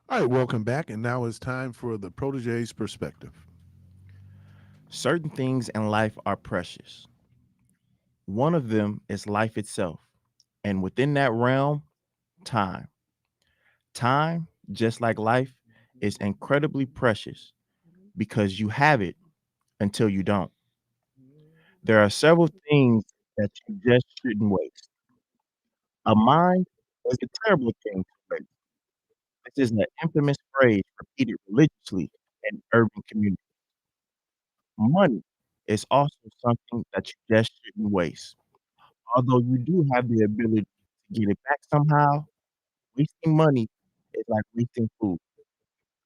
All right, welcome back. And now it's time for the Protege's perspective. Certain things in life are precious. One of them is life itself. And within that realm, time. Time, just like life, is incredibly precious because you have it until you don't. There are several things that you just shouldn't waste. A mind is a terrible thing to waste. This is an infamous phrase repeated religiously in urban communities. Money is also something that you just shouldn't waste. Although you do have the ability to get it back somehow, wasting money is like wasting food.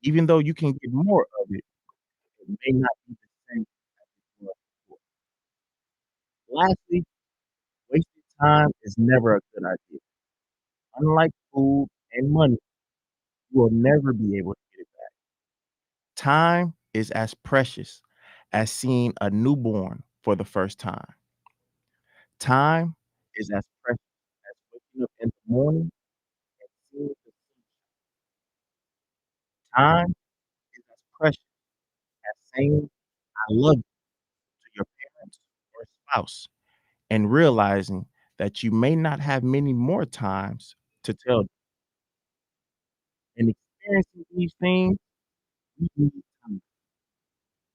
Even though you can get more of it, it may not be the same as it was before. Lastly, wasted time is never a good idea. Unlike food and money, you will never be able to get it back. Time is as precious as seeing a newborn for the first time. Time is as precious as waking up in the morning and seeing the time is as precious as saying I love you to your parents or spouse and realizing that you may not have many more times to tell them. And experiencing these things, we need time.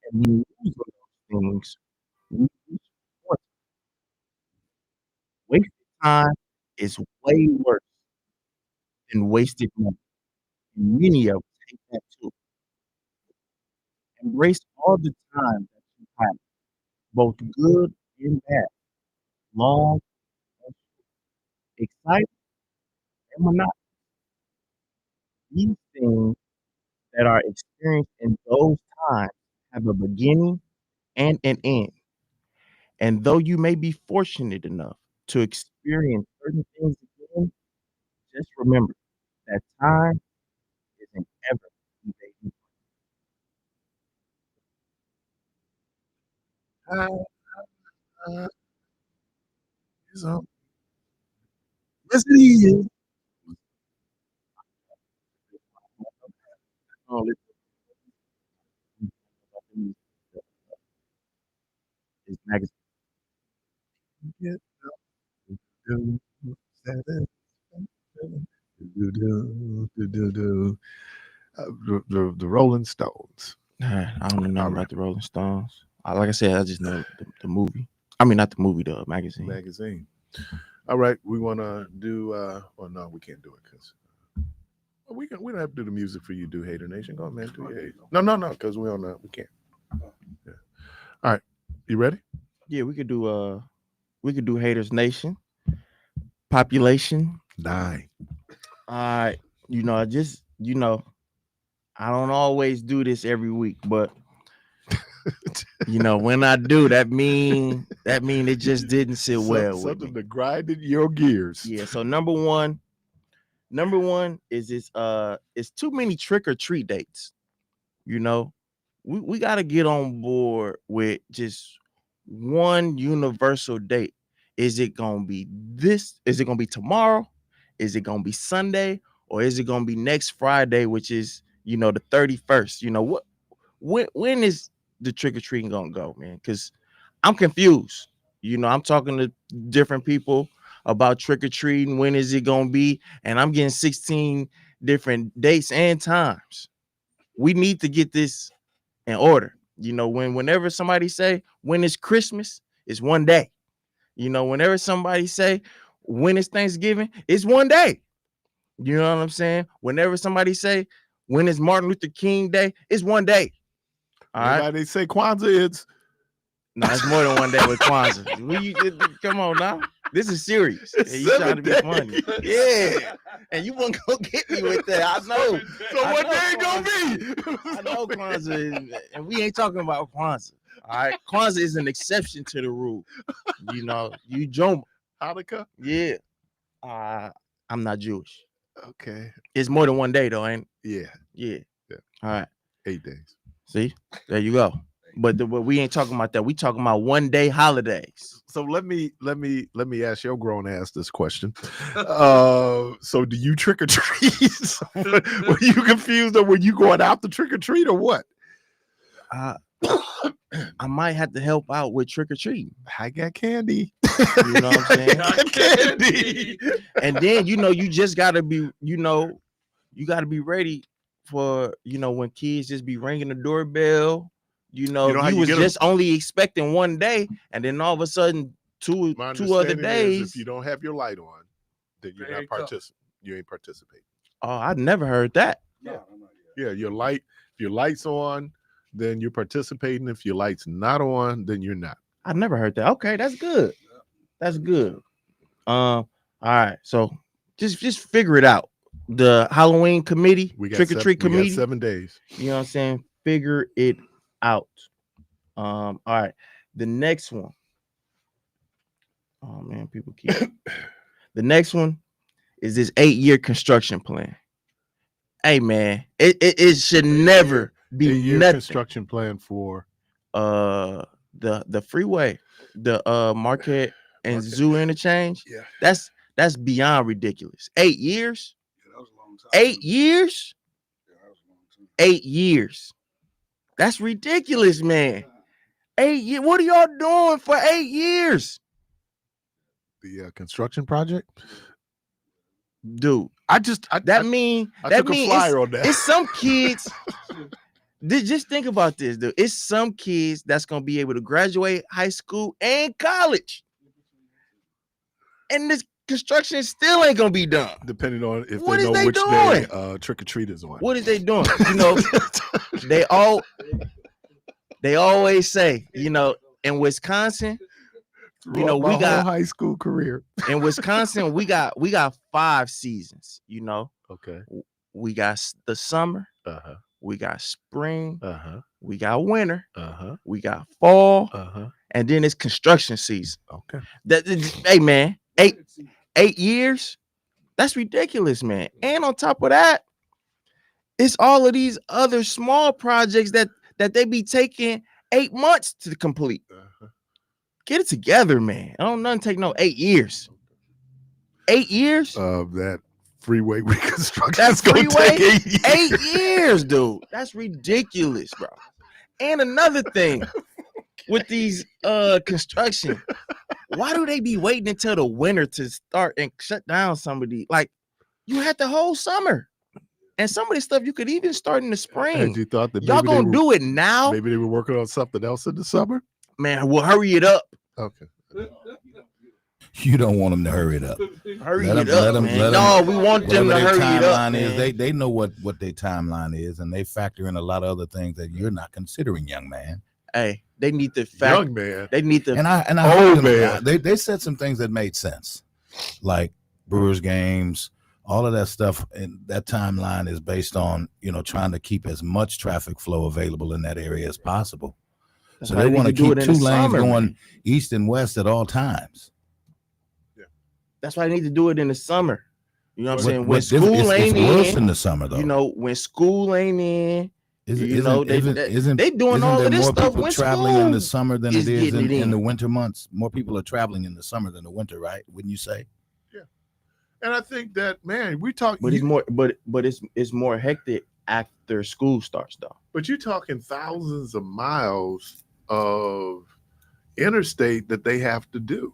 And when we lose those things, we lose more. Wasted time is way worse than wasted money. And many of us hate that too. Embrace all the time that you have, both good and bad, long, exciting, and monotonous. These things that are experienced in those times have a beginning and an end. And though you may be fortunate enough to experience certain things again, just remember that time isn't ever evading. So, yes, it is. Oh, it's magazine. Get do, do. The Rolling Stones. I don't know All nothing right, about the Rolling Stones. Like I said, I just know the movie. I mean, not the movie, the magazine. magazine. All right, we want to do. Well, no, we can't do it because we can. We don't have to do the music for you. Do Hater Nation? Go on, man. Do your no, because we on. We can't. Yeah. All right, you ready? Yeah, we could do Haters Nation. Population. 9. I just I don't always do this every week, but when I do, that mean it just didn't sit well with Something me. to grind in your gears. Yeah. So number one is it's too many trick or treat dates. You know, we got to get on board with just one universal date. Is it gonna be this? Is it gonna be tomorrow? Is it gonna be Sunday? Or is it gonna be next Friday, which is the 31st? When is the trick or treating gonna go, man? Because I'm confused. I'm talking to different people about trick or treating. When is it gonna be? And I'm getting 16 different dates and times. We need to get this in order. Whenever somebody say when is Christmas, it's one day. Whenever somebody say when is Thanksgiving, it's one day. You know what I'm saying? Whenever somebody say when is Martin Luther King Day, it's one day. All right. They say Kwanzaa, it's No, it's more than one day with Kwanzaa. Come on now. This is serious. It's You trying to be 7 funny. days. Yeah. And you won't go get me with that. I know. So I what know day it gonna Kwanzaa. be? I know Kwanzaa, and we ain't talking about Kwanzaa. All right. Kwanzaa is an exception to the rule. You Joma. Hanukkah? Yeah. I'm not Jewish. Okay. It's more than one day though, ain't it? Yeah. Yeah. Yeah. All right. 8 days. See? There you go. But we ain't talking about that. We talking about 1 day holidays. So let me ask your grown ass this question. So do you trick or treat? Were you confused, or were you going out to trick or treat, or what? I might have to help out with trick or treating. I got candy. You know what I'm saying? Got candy. And then you just gotta be, you gotta be ready for when kids just be ringing the doorbell. You was just only expecting 1 day, and then all of a sudden two other days. If you don't have your light on, then you're not participating. You ain't participating. Oh, I never heard that. Yeah, your light. If your light's on, then you're participating. If your light's not on, then you're not. I never heard that. Okay, that's good. That's good. All right. So just figure it out. The Halloween committee, trick or treat committee, 7 days. You know what I'm saying? Figure it out. All right. The next one. Oh man, people keep. The next one is this 8-year construction plan. Hey man, it should never be 8-year nothing. Construction plan for the freeway, the Marquette and Zoo interchange. Yeah, that's beyond ridiculous. 8 years. Yeah, that was a long time. 8 years. Yeah, that was a long time. 8 years. That's ridiculous, man. 8 years. What are y'all doing for 8 years? The construction project, dude. That means it's some kids. Just think about this, dude. It's some kids that's gonna be able to graduate high school and college, and this construction still ain't gonna be done. Depending on if what they know which doing? day trick or treat is on. What is they doing? They always say, in Wisconsin. We got high school career in Wisconsin. We got 5 seasons. Okay. We got the summer. We got spring. We got winter. We got fall. And then it's construction season. Okay. Hey man, 8 years. That's ridiculous, man. And on top of that, it's all of these other small projects that they be taking 8 months to complete. Get it together, man. I don't nothing take no 8 years. 8 years? That freeway reconstruction. That freeway? Take 8 years. 8 years, dude. That's ridiculous, bro. And another thing with these construction, why do they be waiting until the winter to start and shut down some of these? Like, you had the whole summer. And some of this stuff you could even start in the spring. And you thought that y'all gonna do it now? Maybe they were working on something else in the summer? Man, we'll hurry it up. Okay. You don't want them to hurry it up. Hurry it up, man. No, we want them to hurry it up, man. They know what their timeline is, and they factor in a lot of other things that you're not considering, young man. Hey, they need to factor. Young man. They need to. And I heard them, they said some things that made sense, like Brewers games, all of that stuff. And that timeline is based on trying to keep as much traffic flow available in that area as possible. So they want to keep 2 lanes going east and west at all times. Yeah, that's why they need to do it in the summer. You know what I'm saying? When school ain't in, worse in the summer though. When school ain't in, they doing all of this stuff. More people traveling in the summer than it is in the winter months. More people are traveling in the summer than the winter, right? Wouldn't you say? Yeah, and I think that we talk, but it's more, but it's more hectic after school starts though. But you're talking thousands of miles of interstate that they have to do.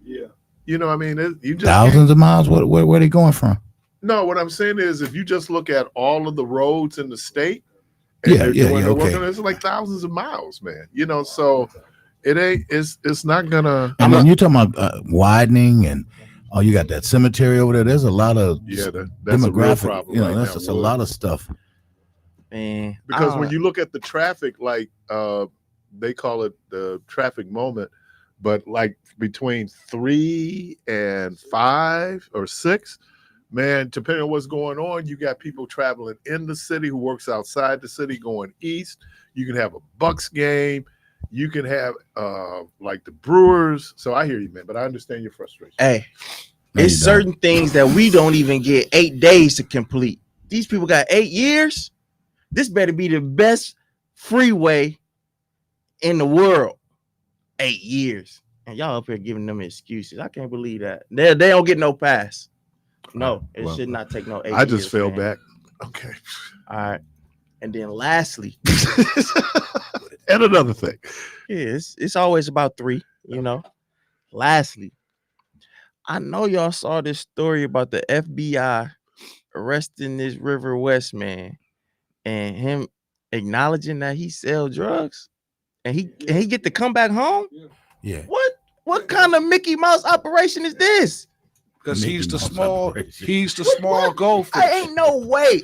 Yeah. You just thousands of miles. Where are they going from? No, what I'm saying is if you just look at all of the roads in the state, it's like thousands of miles, man. So it ain't it's not gonna. And when you're talking about widening and you got that cemetery over there. There's a lot of that's demographic. A real problem that's just a lot of stuff. Man, because when you look at the traffic, like they call it the traffic moment, but like between 3 and 5 or 6, man, depending on what's going on, you got people traveling in the city who works outside the city going east. You can have a Bucks game. You can have like the Brewers. So I hear you, man, but I understand your frustration. Hey, it's certain things that we don't even get 8 days to complete. These people got 8 years. This better be the best freeway in the world. 8 years. And y'all up here giving them excuses. I can't believe that. They don't get no pass. No, it should not take no 8 years. I just fell man. back. Okay. All right. And then lastly, and another thing. Yeah, it's always about 3, Lastly, I know y'all saw this story about the FBI arresting this River West man and him acknowledging that he sell drugs and he get to come back home. Yeah. What kind of Mickey Mouse operation is this? Because he's the operation. small goldfish. Ain't no way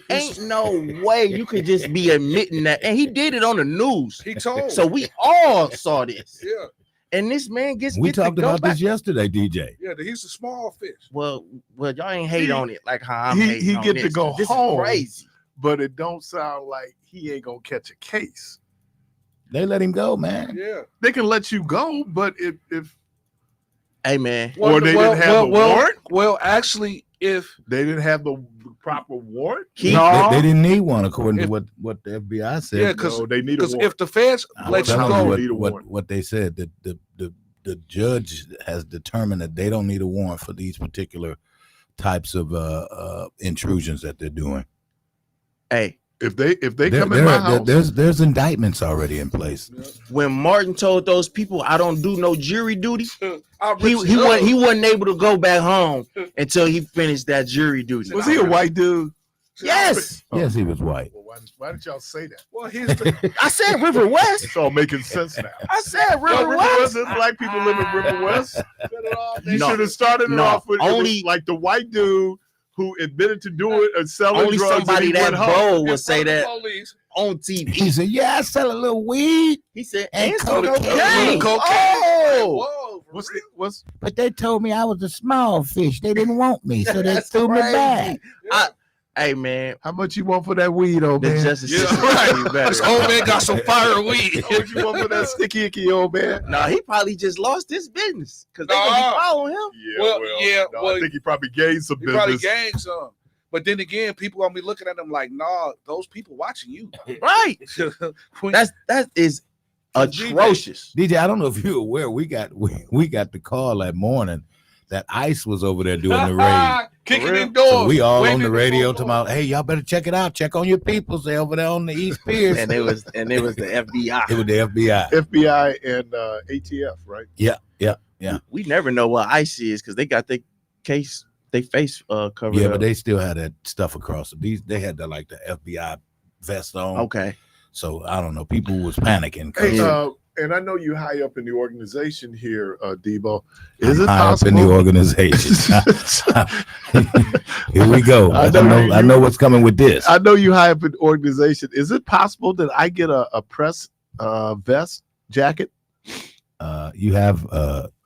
you could just be admitting that. And he did it on the news. He told. So we all saw this. Yeah. And this man We talked about this yesterday, DJ. Yeah, he's a small fish. Well, y'all ain't hate on it like how I'm hating he on get this. to go This home, is crazy. but it don't sound like he ain't gonna catch a case. They let him go, man. Yeah, They can let you go, but if Hey man, or they didn't have the warrant. Well, actually, if they didn't have the proper warrant, They didn't need one, according to what the FBI said. Yeah, because they need a warrant. if the feds let you go, what they said, that the judge has determined that they don't need a warrant for these particular types of intrusions that they're doing. Hey, if they come in my house, there's indictments already in place. When Martin told those people, "I don't do no jury duty," he wasn't able to go back home until he finished that jury duty. Was he a white dude? Yes. Yes, he was white. Well, why did y'all say that? Well, here's the I said River West. It's all making sense now. I said River West. Black people live in River West. They No. should have started it off with only like the white dude who admitted to do it and selling only drugs. somebody and he that went home. bold would say that on TV. He said, "Yeah, I sell a little weed." He said, And some cocaine. Oh, What's But they told me I was a small fish. They didn't want me, so they That's threw me crazy. back. Hey man, how much you want for that weed, old the man? justice Yeah, system right. should be better. This old man got some fire weed. How much you want for that sticky icky, old man? No, he probably just lost his business because they gonna Nah. be following him. I think he probably gained some He probably business. gained some. But then again, people gonna be looking at him like, nah, those people watching you. Right. That is atrocious. DJ, I don't know if you're aware, we got the call that morning that ICE was over there doing the raid. Kicking in doors. So we all waving on the in radio door. talking about, hey, y'all better check it out. Check on your peoples. They over there on the East Piers. And it was the FBI. It was the FBI. FBI and ATF, right? Yeah. We never know what ICE is because they got their face covered. Yeah, up. but they still had that stuff across them. They had the FBI vest on. Okay. So I don't know. People was panicking. Hey, and I know you high up in the organization here, Debo. Is I'm it high possible? up in the organization? Here we go. I know what's coming with this. I know you high up in the organization. Is it possible that I get a press vest jacket? You have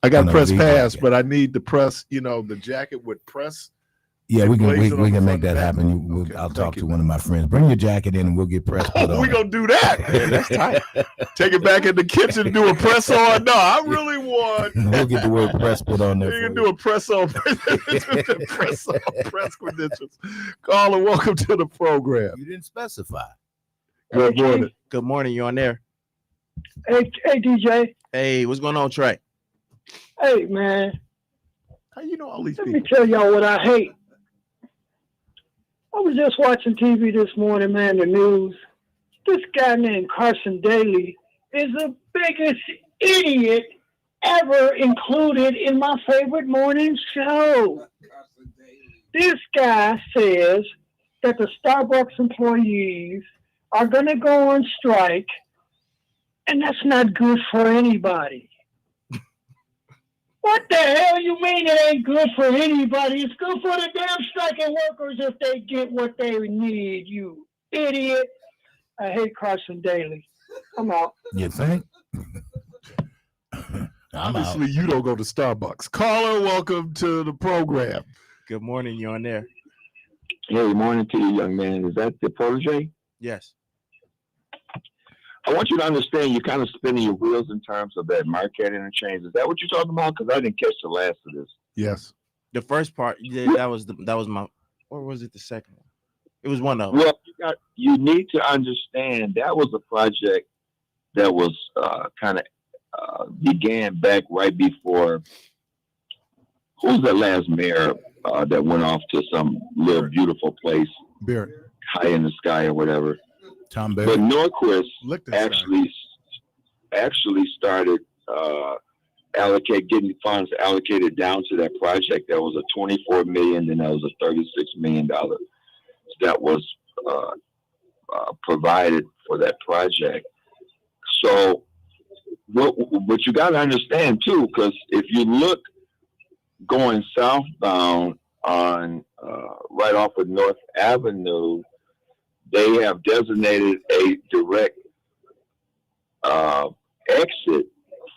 I got no, a press these pass, jacket. but I need the press. The jacket with press. Yeah, we can Blaze it on we the can front make that and back. happen. Okay, I'll thank talk you. to one of my friends. Bring your jacket in, and we'll get press put on. We're gonna do that. Man, that's tight. Take it back in the kitchen and do a press on. No, I really want. We'll get the word press put on there. You for can you. do a press on. press credentials. Caller, welcome to the program. You didn't specify. Good morning. Good morning. You on there? Hey, DJ. Hey, what's going on, Trey? Hey, man. How you know all these Let me people? tell y'all what I hate. I was just watching TV this morning, man, the news. This guy named Carson Daly is the biggest idiot ever included in my favorite morning show. This guy says that the Starbucks employees are going to go on strike, and that's not good for anybody. What the hell you mean it ain't good for anybody? It's good for the damn striking workers if they get what they need, you idiot. I hate Carson Daly. I'm out. You think? I'm out. Obviously, you don't go to Starbucks. Caller, welcome to the program. Good morning. You on there? Hey, morning to you, young man. Is that the Protege? Yes. I want you to understand you're kind of spinning your wheels in terms of that Marquette interchange. Is that what you're talking about? Because I didn't catch the last of this. Yes. The first part, yeah, that was my, or was it the second one? It was one of them. Well, you need to understand that was a project that was kind of began back right before. Who was that last mayor that went off to some little beautiful place Barrett. high in the sky or whatever? Tom Barrett. But Norquist Liechtenstein. actually started getting funds allocated down to that project. That was a $24 million, and that was a $36 million that was provided for that project. So, what you got to understand too, because if you look going southbound on right off of North Avenue, they have designated a direct exit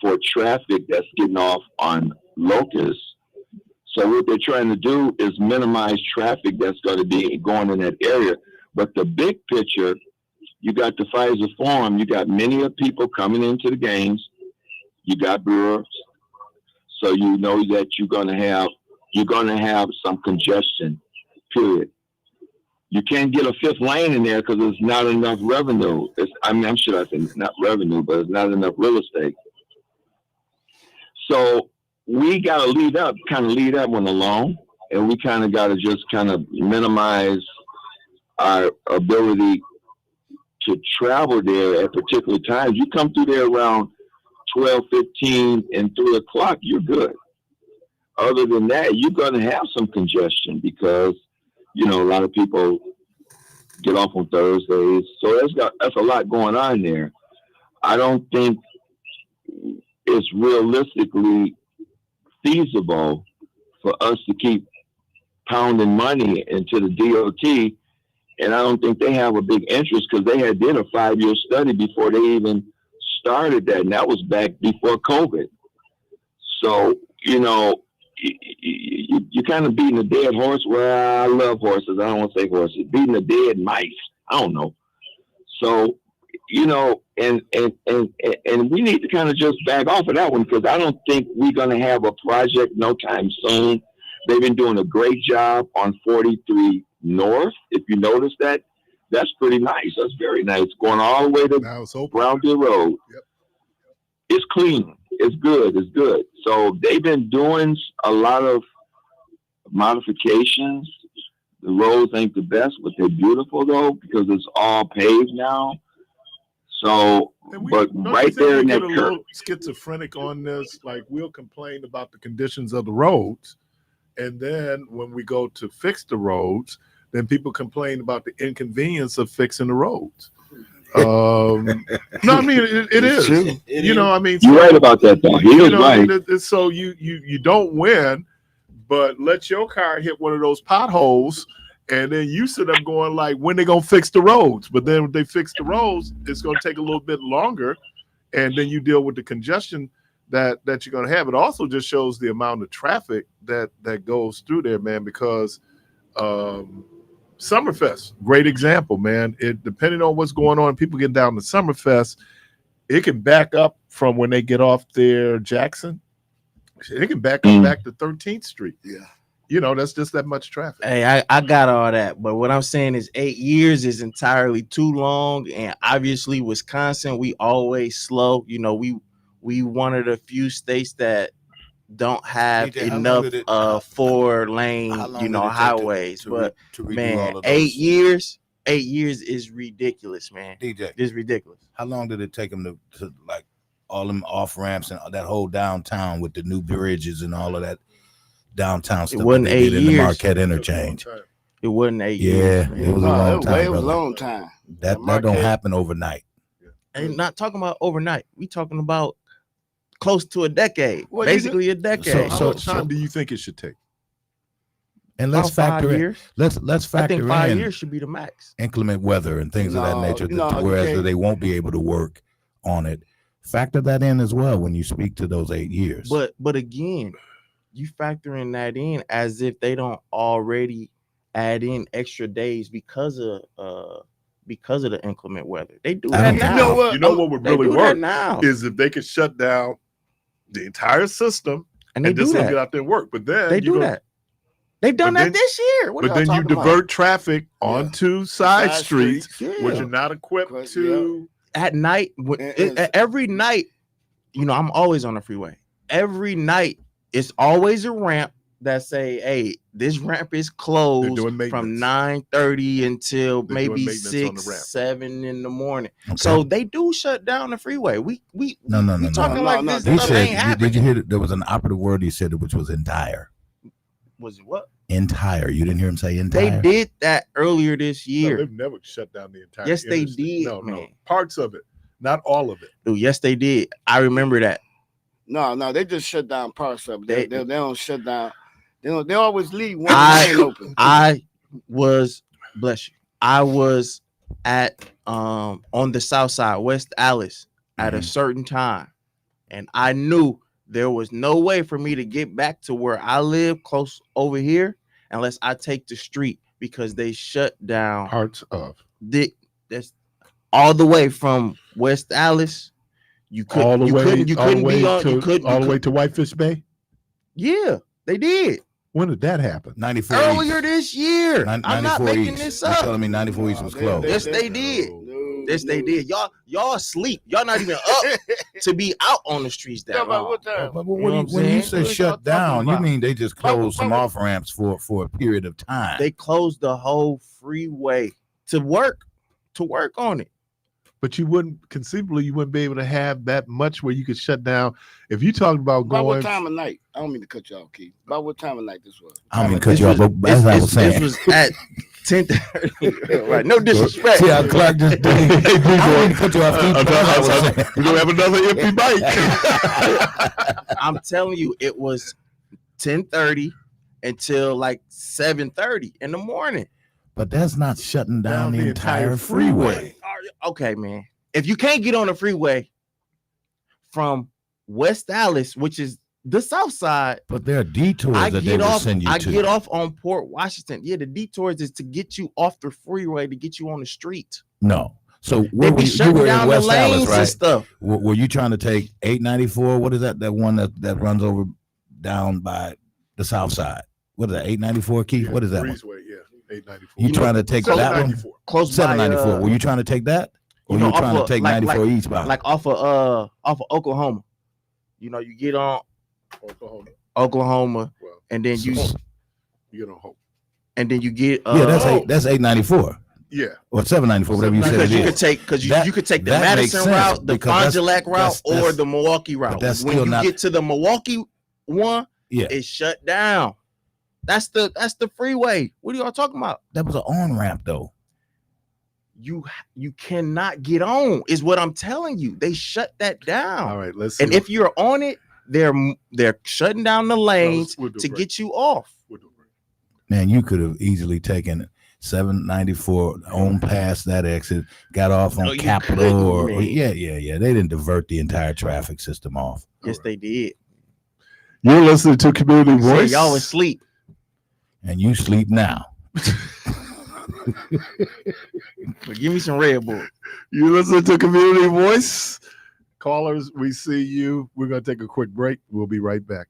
for traffic that's getting off on Locust. So what they're trying to do is minimize traffic that's going to be going in that area. But the big picture, you got the Pfizer Forum, you got many of people coming into the games, you got brewers, so you know that you're going to have some congestion, period. You can't get a fifth lane in there because there's not enough revenue. I'm sure I say not revenue, but it's not enough real estate. So we got to lead that one along, and we kind of got to just kind of minimize our ability to travel there at particular times. You come through there around 12, 15, and 3 o'clock, you're good. Other than that, you're going to have some congestion because, a lot of people get off on Thursdays. So that's a lot going on there. I don't think it's realistically feasible for us to keep pounding money into the DOT. And I don't think they have a big interest because they had did a 5-year study before they even started that. And that was back before COVID. So, you're kind of beating a dead horse. Well, I love horses. I don't want to say horses. Beating a dead mice. I don't know. So, and we need to kind of just back off of that one because I don't think we're going to have a project no time soon. They've been doing a great job on 43 North. If you notice that, that's pretty nice. That's very nice. Going all the way to Brownfield Road. Yep. It's clean. It's good. It's good. So they've been doing a lot of modifications. The roads ain't the best, but they're beautiful though because it's all paved now. So, but right there in that curve. A little schizophrenic on this. Like we'll complain about the conditions of the roads, and then when we go to fix the roads, then people complain about the inconvenience of fixing the roads. No, I mean it is. True. You're right about that though. He is right. So you don't win, but let your car hit one of those potholes, and then you sit up going like, when they gonna fix the roads? But then when they fix the roads, it's gonna take a little bit longer, and then you deal with the congestion that you're gonna have. It also just shows the amount of traffic that goes through there, man, because Summerfest, great example, man. It depending on what's going on, people get down to Summerfest, it can back up from when they get off there, Jackson. It can back up back to 13th Street. Yeah. That's just that much traffic. Hey, I got all that, but what I'm saying is 8 years is entirely too long, and obviously Wisconsin, we always slow. We one of the few states that don't have DJ, enough 4-lane, highways. But man, 8 years is ridiculous, man. DJ, it's ridiculous. How long did it take them to like all them off ramps and that whole downtown with the new bridges and all of that downtown stuff? It wasn't 8 years. In the Marquette interchange. It wasn't 8 years. Yeah, it was a long time. It was a long time. That don't happen overnight. And not talking about overnight. We talking about close to a decade, well, basically a decade. So how much time do you think it should take? And let's factor in. Let's factor I think in 5 years should be the max. Inclement weather and things of that nature. Whereas they won't be able to work on it. Factor that in as well when you speak to those 8 years. But again, you factoring that in as if they don't already add in extra days because of the inclement weather. They do that now. You know what would really work now is if they could shut down the entire system and just get out there and work. But then they do that. They've done that this year. But then you divert traffic onto side streets, which are not equipped to at night, every night, you know, I'm always on the freeway. Every night, it's always a ramp that say, "Hey, this ramp is closed from 9:30 until maybe 6, 7 in the morning." Okay. So they do shut down the freeway. We talking like this stuff ain't happening. Did you hear that there was an operative word he said, which was entire? Was it what? Entire. You didn't hear him say entire? They did that earlier this year. No, they've never shut down the entire. Yes, they did. No, parts of it, not all of it. Dude, yes, they did. I remember that. No, they just shut down parts of it. They don't shut down. They always leave one lane open. I was at on the south side, West Alice, at a certain time, and I knew there was no way for me to get back to where I live close over here unless I take the street, because they shut down parts of that's all the way from West Alice. You couldn't be on all the way to Whitefish Bay. Yeah, they did. When did that happen? 94 earlier East. This year. I'm not making East. This up. You're telling me 94 East was closed? Yes, they did. Yes, they did. Y'all asleep. Y'all not even up to be out on the streets that long. But when you say shut down, you mean they just closed some off ramps for a period of time? They closed the whole freeway to work on it. But you wouldn't be able to have that much where you could shut down. If you talked about going. About what time of night? I don't mean to cut you off, Keith. About what time of night this was? I don't mean to cut you off, but as I was saying. This was at 10:30. Right. No disrespect. See how Clark just did. I don't mean to cut you off. We're going to have another empty bike. I'm telling you, it was 10:30 until like 7:30 in the morning. But that's not shutting down the entire freeway. Okay, man. If you can't get on the freeway from West Alice, which is the south side, but there are detours that they will send you to. I get off on Port Washington. Yeah, the detours is to get you off the freeway to get you on the street. No. So where you were in West Alice, right? Stuff. Were you trying to take 894? What is that? That one that runs over down by the south side? What is that? 894, Keith? Yeah, what is that one? 894. You trying to take that one? Close 794. Were you trying to take that? Or you trying to take 94 eastbound? Like off of Oklahoma. You know, you get on Oklahoma, and then you get on Hope. And then you get that's 894. Yeah. Or 794, whatever you said. Because you could take the Madison route, the Fond du Lac route, or the Milwaukee route. When you get to the Milwaukee one, it's shut down. That's the freeway. What are y'all talking about? That was an on-ramp though. You cannot get on, is what I'm telling you. They shut that down. All right, let's see. And if you're on it, they're shutting down the lanes to get you off. Man, you could have easily taken 794 on past that exit, got off on Capitol yeah. They didn't divert the entire traffic system off. Yes, they did. You're listening to Community Voice. Y'all was asleep. And you sleep now. But give me some Red Bull. You listen to Community Voice. Callers, we see you. We're going to take a quick break. We'll be right back.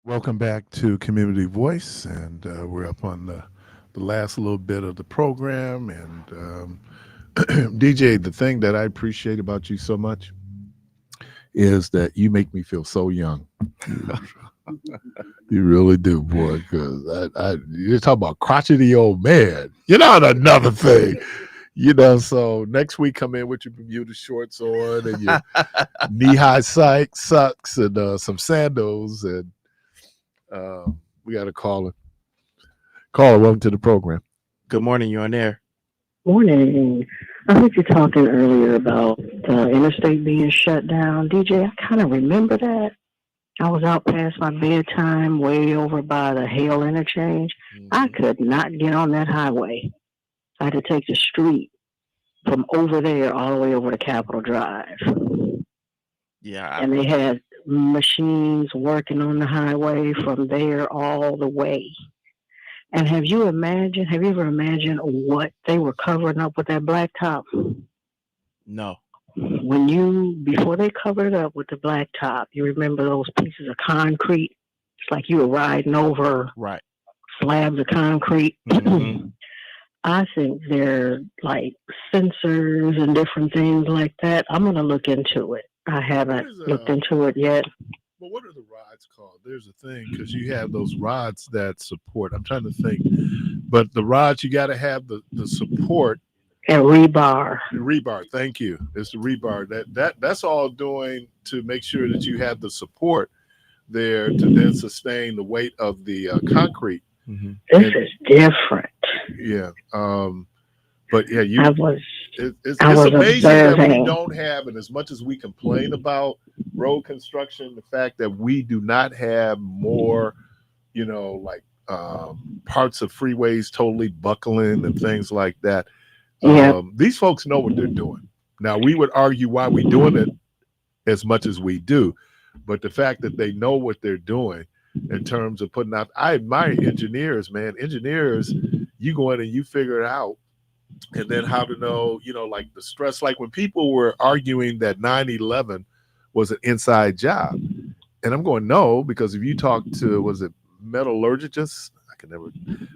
Welcome back to Community Voice, and we're up on the last little bit of the program. And DJ, the thing that I appreciate about you so much is that you make me feel so young. You really do, boy, because you're talking about crotchety old man. You're not another thing. So next week come in with your Bermuda shorts on and your knee-high socks and some sandals, and we got a caller. Caller, welcome to the program. Good morning. You on there? Morning. I heard you talking earlier about the interstate being shut down. DJ, I kind of remember that. I was out past my bedtime, way over by the Hale interchange. I could not get on that highway. I had to take the street from over there all the way over to Capitol Drive. Yeah. And they had machines working on the highway from there all the way. And have you ever imagined what they were covering up with that blacktop? No. Before they covered it up with the blacktop, you remember those pieces of concrete? It's like you were riding over slabs of concrete. Mm-hmm. I think they're like sensors and different things like that. I'm going to look into it. I haven't looked into it yet. Well, what are the rods called? There's a thing, because you have those rods that support. I'm trying to think. But the rods, you got to have the support. And rebar. Rebar, thank you. It's the rebar. That's all doing to make sure that you have the support there to then sustain the weight of the concrete. Mm-hmm. This is different. Yeah. But yeah, it's amazing that we don't have, and as much as we complain about road construction, the fact that we do not have more, parts of freeways totally buckling and things like that. Yeah. These folks know what they're doing. Now, we would argue why we're doing it as much as we do, but the fact that they know what they're doing in terms of putting out, I admire engineers, man. Engineers, you go in and you figure it out. And then how to know, like the stress, like when people were arguing that 9/11 was an inside job. And I'm going, no, because if you talk to, was it metallurgists?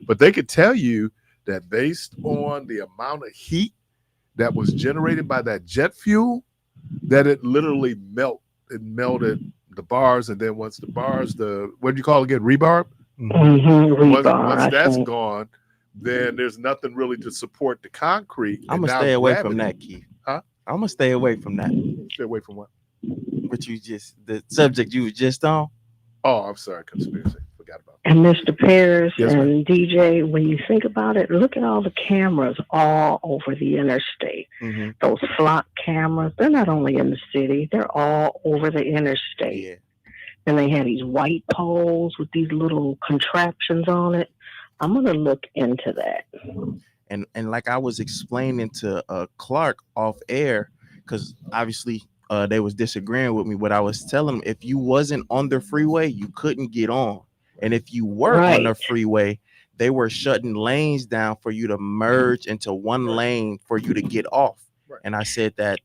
But they could tell you that based on the amount of heat that was generated by that jet fuel, that it literally melted the bars. And then once the bars, what do you call it again? Rebar? Mm-hmm. Once that's gone, then there's nothing really to support the concrete. I'm gonna stay away from that, Keith. Huh? I'm gonna stay away from that. Stay away from what? The subject you was just on. Oh, I'm sorry, conspiracy. Forgot about that. And Mr. Parris Yes, and ma'am. DJ, when you think about it, look at all the cameras all over the interstate. Mm-hmm. Those flock cameras, they're not only in the city, they're all over the interstate. Yeah. And they have these white poles with these little contraptions on it. I'm going to look into that. And like I was explaining to Clark off air, because obviously they was disagreeing with me. What I was telling them, if you wasn't on the freeway, you couldn't get on. And if you were on the freeway, they were shutting lanes down for you to merge into one lane for you to get off. Right. And I said that,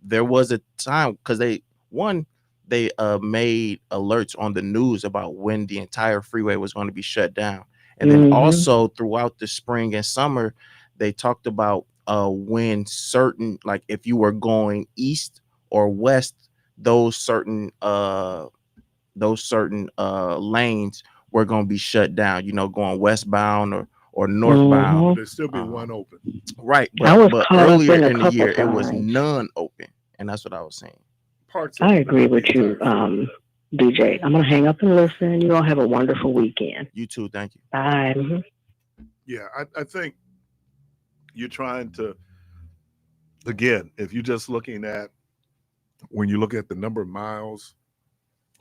there was a time, because they made alerts on the news about when the entire freeway was going to be shut down. And then also throughout the spring and summer, they talked about when certain, like if you were going east or west, those certain lanes were going to be shut down, going westbound or northbound. There'd still be one open. Right. But earlier in the year, it was none open. And that's what I was saying. I agree with you, DJ. I'm going to hang up and listen. You all have a wonderful weekend. You too. Thank you. Bye. Mm-hmm. Yeah, I think you're trying to, again, if you're just looking at, when you look at the number of miles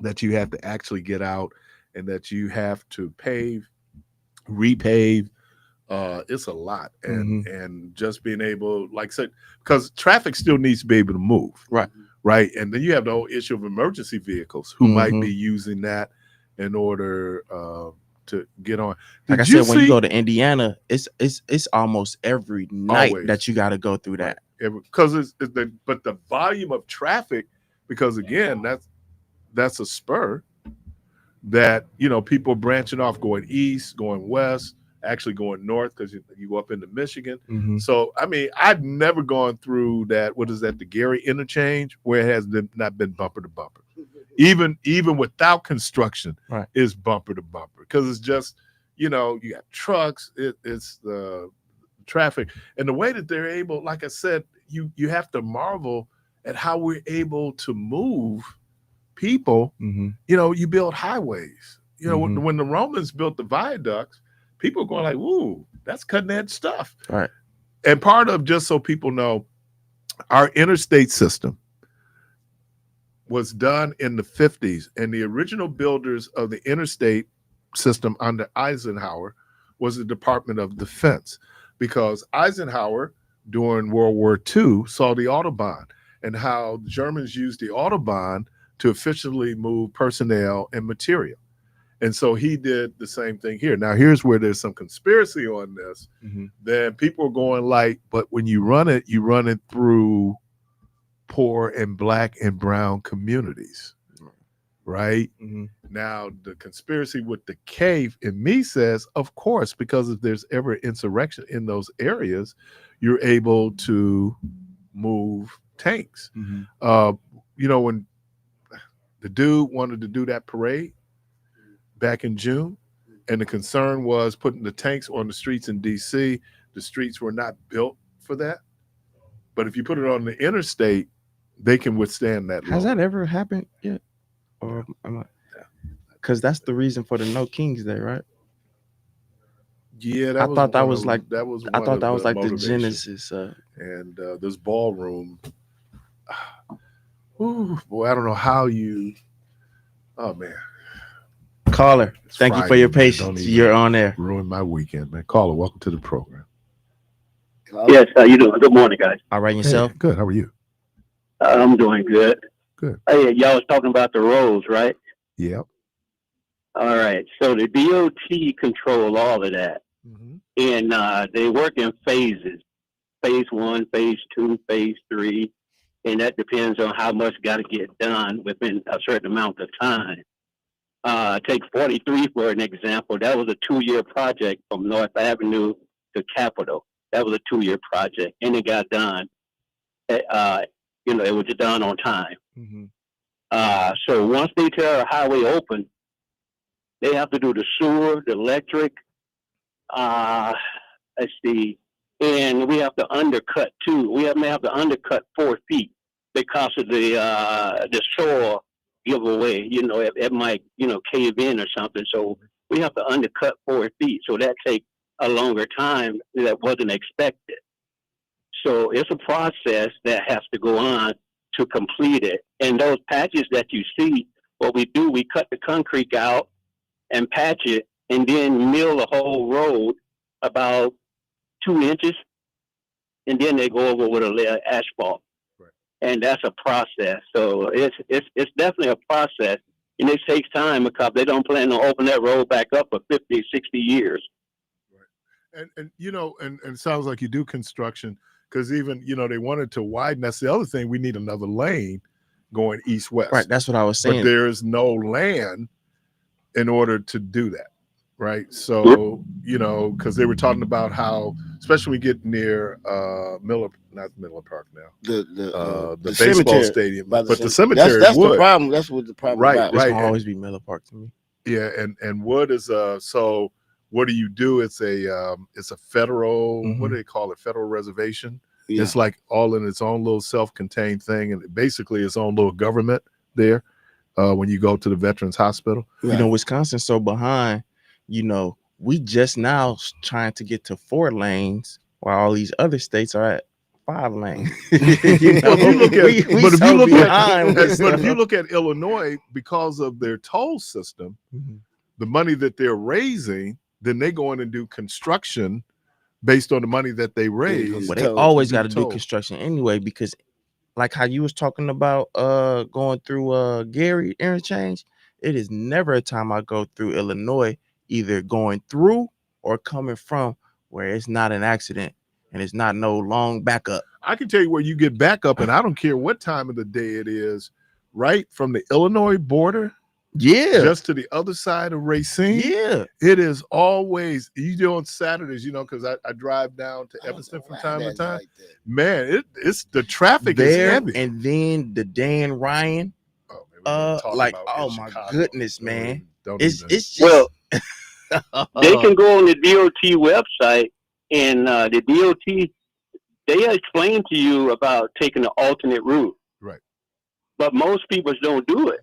that you have to actually get out and that you have to repave, it's a lot. And just being able, like I said, because traffic still needs to be able to move. Right. And then you have the whole issue of emergency vehicles who might be using that in order to get on. Like I said, when you go to Indiana, it's almost every night that you got to go through that. Because but the volume of traffic, because again, that's a spur. that, you know, people branching off, going east, going west, actually going north because you go up into Michigan. Mhm. So, I mean, I've never gone through that. What is that? The Gary interchange, where it has not been bumper to bumper. Even without construction, right, is bumper to bumper because it's just, you know, you got trucks, it's the traffic, and the way that they're able, like I said, you have to marvel at how we're able to move people. Mm-hmm. You know, you build highways. You know, Mm-hmm. when the Romans built the viaducts, people are going like, "Ooh, that's cutting edge stuff." Right. And part of, just so people know, our interstate system was done in the 50s, and the original builders of the interstate system under Eisenhower was the Department of Defense, because Eisenhower during World War II saw the Autobahn and how the Germans used the Autobahn to efficiently move personnel and material. And so he did the same thing here. Now, here's where there's some conspiracy on this. Mm-hmm. Then people are going like, but when you run it through poor and black and brown communities, right? Mm-hmm. Now, the conspiracy with the cave in me says, of course, because if there's ever insurrection in those areas, you're able to move tanks. Mm-hmm. You know, when the dude wanted to do that parade back in June, and the concern was putting the tanks on the streets in DC, the streets were not built for that. But if you put it on the interstate, they can withstand that. Has that ever happened yet? Or am I? Because that's the reason for the No Kings Day, right? Yeah, I thought that was like the genesis. And this ballroom. Ooh, boy, I don't know how you. Oh man. Caller, thank Friday, you for your man. patience. You're on there. Ruin my weekend, man. Caller, welcome to the program. Yes, how you doing? Good morning, guys. All right, yourself? Hey, good. How are you? I'm doing good. Good. Hey, y'all was talking about the roads, right? Yep. All right. So the DOT control all of that, and they work in phases: phase 1, phase 2, phase 3, and that depends on how much got to get done within a certain amount of time. Take 43 for an example. That was a 2-year project from North Avenue to Capitol. That was a 2-year project, and it got done. It was done on time. Mm-hmm. So once they tear a highway open, they have to do the sewer, the electric. Let's see, and we have to undercut too. We may have to undercut 4 feet because of the soil giveaway. You know, it might cave in or something. So we have to undercut 4 feet. So that takes a longer time that wasn't expected. So it's a process that has to go on to complete it. And those patches that you see, what we do, we cut the concrete out and patch it, and then mill the whole road about 2 inches, and then they go over with a layer of asphalt. Right. And that's a process. So it's definitely a process, and it takes time because they don't plan to open that road back up for 50, 60 years. Right. And it sounds like you do construction, because even, they wanted to widen. That's the other thing. We need another lane going east-west. Right. That's what I was saying. But there's no land in order to do that. Right. So, because they were talking about how, especially when we get near not Miller Park now, the baseball stadium, but the cemetery. That's the problem. That's what the problem. Right. About. Right. It's always be Miller Park to me. Yeah. And Wood is so what do you do? It's a federal, what do they call it? Federal reservation. Yeah. It's like all in its own little self-contained thing, and basically its own little government there. When you go to the Veterans Hospital, right. Wisconsin's so behind. We just now trying to get to 4 lanes while all these other states are at 5 lanes. If you look at Illinois, because of their toll system, the money that they're raising, then they go in and do construction based on the money that they raise. But they always got to do construction anyway, because like how you was talking about going through Gary interchange, it is never a time I go through Illinois, either going through or coming from, where it's not an accident and it's not no long backup. I can tell you where you get backup, and I don't care what time of the day it is, right from the Illinois border Yeah. Just to the other side of Racine. Yeah. It is always, you do on Saturdays, you know, because I drive down to Evanston from time to time. Like Man, it's the traffic is There, heavy. and then the Dan Ryan. Like, oh my goodness, man. It's just well, they can go on the DOT website, and the DOT, they explain to you about taking an alternate route. Right. But most people don't do it.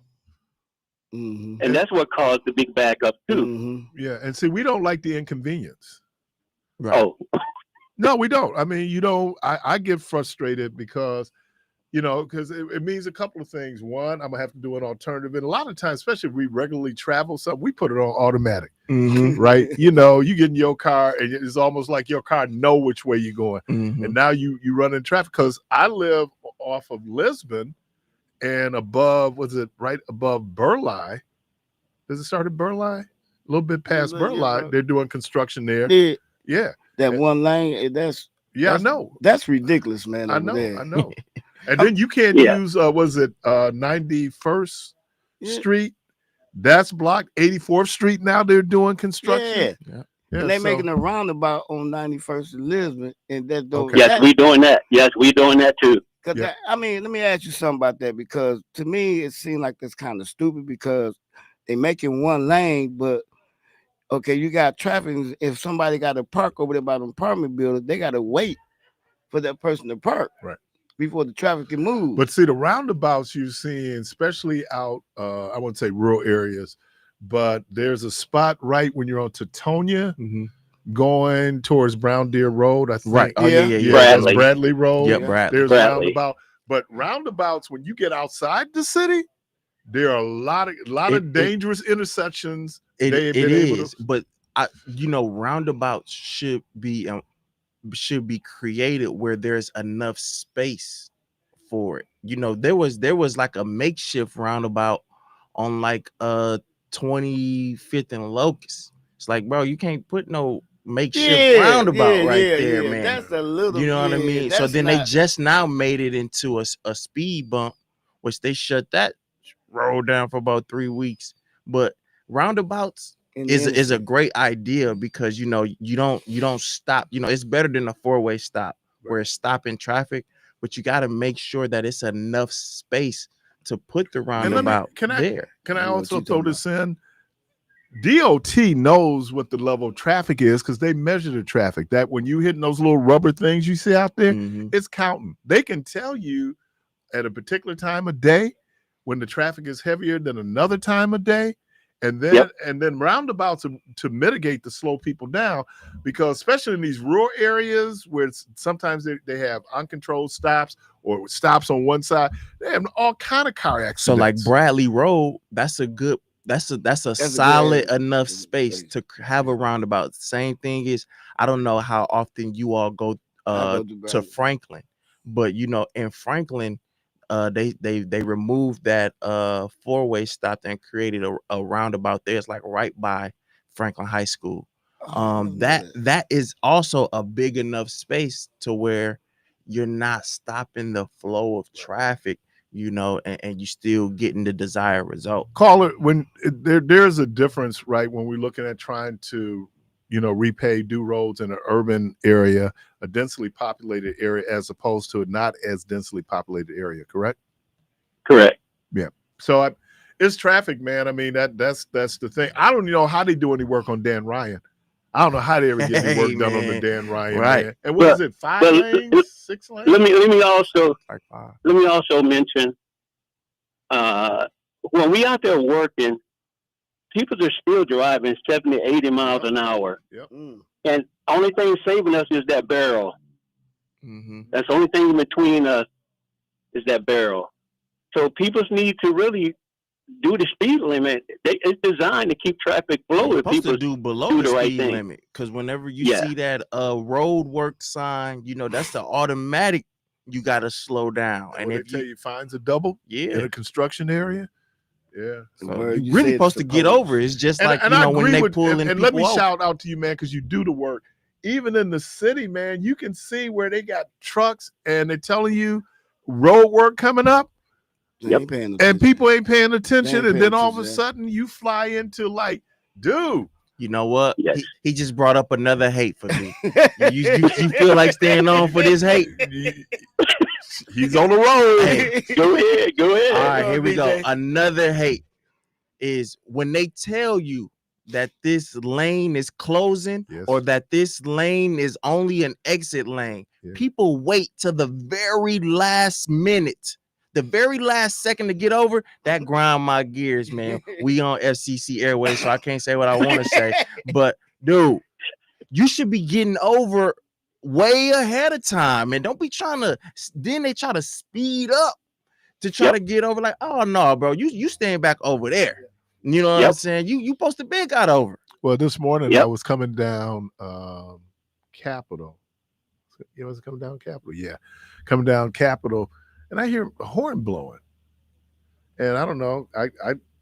Mm-hmm. And that's what caused the big backup too. Mm-hmm. Yeah, and see, we don't like the inconvenience. Right. Oh. No, we don't. I mean, you know, I get frustrated because, you know, because it means a couple of things. One, I'm gonna have to do an alternative, and a lot of times, especially if we regularly travel, so we put it on automatic, right? You know, you get in your car, and it's almost like your car know which way you're going, and now you run in traffic. Because I live off of Lisbon, and above, was it right above Burleigh? Does it start at Burleigh? A little bit past Burleigh. They're doing construction there. Yeah. That one lane, that's I know. That's ridiculous, man. I know. There. I know. And then you can't use was it 91st Street? That's blocked. 84th Street now they're doing construction. Yeah, and they're making a roundabout on 91st in Lisbon, and that don't. Okay. Yes, we doing that. Yes, we doing that too. I mean, let me ask you something about that, because to me it seemed like that's kind of stupid, because they making one lane, but okay, you got traffic. If somebody got to park over there by the apartment building, they got to wait for that person to park before the traffic can move. But see, the roundabouts you're seeing, especially out, I wouldn't say rural areas, but there's a spot right when you're on Teutonia going towards Brown Deer Road, I think. Right. Oh, yeah. Bradley Road. Yeah, Bradley. There's roundabout. But roundabouts, when you get outside the city, there are a lot of dangerous intersections. It is, but roundabouts should be created where there's enough space for it. You know, there was like a makeshift roundabout on like 25th and Locust. It's like, bro, you can't put no makeshift roundabout there, man. That's a little, you know what I mean? So then they just now made it into a speed bump, which they shut that road down for about 3 weeks. But roundabouts is a great idea, because you don't stop. You know, it's better than a four-way stop where it's stopping traffic, but you got to make sure that it's enough space to put the roundabout there. Can I also throw this in? DOT knows what the level of traffic is, because they measure the traffic. That when you hitting those little rubber things you see out there, it's counting. They can tell you at a particular time of day when the traffic is heavier than another time of day. And then roundabouts to mitigate to slow people down, because especially in these rural areas where sometimes they have uncontrolled stops or stops on one side, they have all kind of car accidents. So like Bradley Road, that's a solid enough space to have a roundabout. Same thing is, I don't know how often you all go to Franklin, but in Franklin, they removed that four-way stop and created a roundabout there. It's like right by Franklin High School. That is also a big enough space to where you're not stopping the flow of traffic, and you still getting the desired result. Caller, when there's a difference, right? When we're looking at trying to repave, do roads in an urban area, a densely populated area, as opposed to a not as densely populated area, correct? Correct. Yeah. So it's traffic, man. I mean, that's the thing. I don't know how they do any work on Dan Ryan. I don't know how they ever get any work done on the Dan Ryan. Right. Man. And what is it? 5 lanes? 6 lanes? Let me also mention when we out there working, people are still driving 70, 80 miles an hour. Yep. And only thing saving us is that barrel. That's the only thing in between us is that barrel. So people need to really do the speed limit. It's designed to keep traffic flowing. People to do below the speed limit, because whenever you see that road work sign, that's the automatic. You got to slow down. And if they tell you fines a double in a construction area. Yeah, so you're really supposed to get over. It's just like when they pull in. And let me shout out to you, man, because you do the work. Even in the city, man, you can see where they got trucks and they're telling you road work coming up. They ain't paying no And attention. people ain't paying attention. They ain't And paying then all of a attention. sudden you fly into like, dude. You know what? Yes. He just brought up another hate for me. you feel like staying on for this hate? He's on the road. Hey, Go ahead. all right, here we go. DJ. Another hate is when they tell you that this lane is closing Yes. or that this lane is only an exit lane. Yeah. People wait till the very last minute, the very last second to get over. That grind my gears, man. We on FCC Airways, so I can't say what I want to say. But dude, you should be getting over way ahead of time, and don't be trying to. Then they try to speed up to try to get over. Like, oh no, bro, you staying back over there. You know what I'm saying? You supposed to be got over. Well, this morning I was coming down Capitol. It was coming down Capitol. Yeah, coming down Capitol, and I hear a horn blowing. And I don't know. I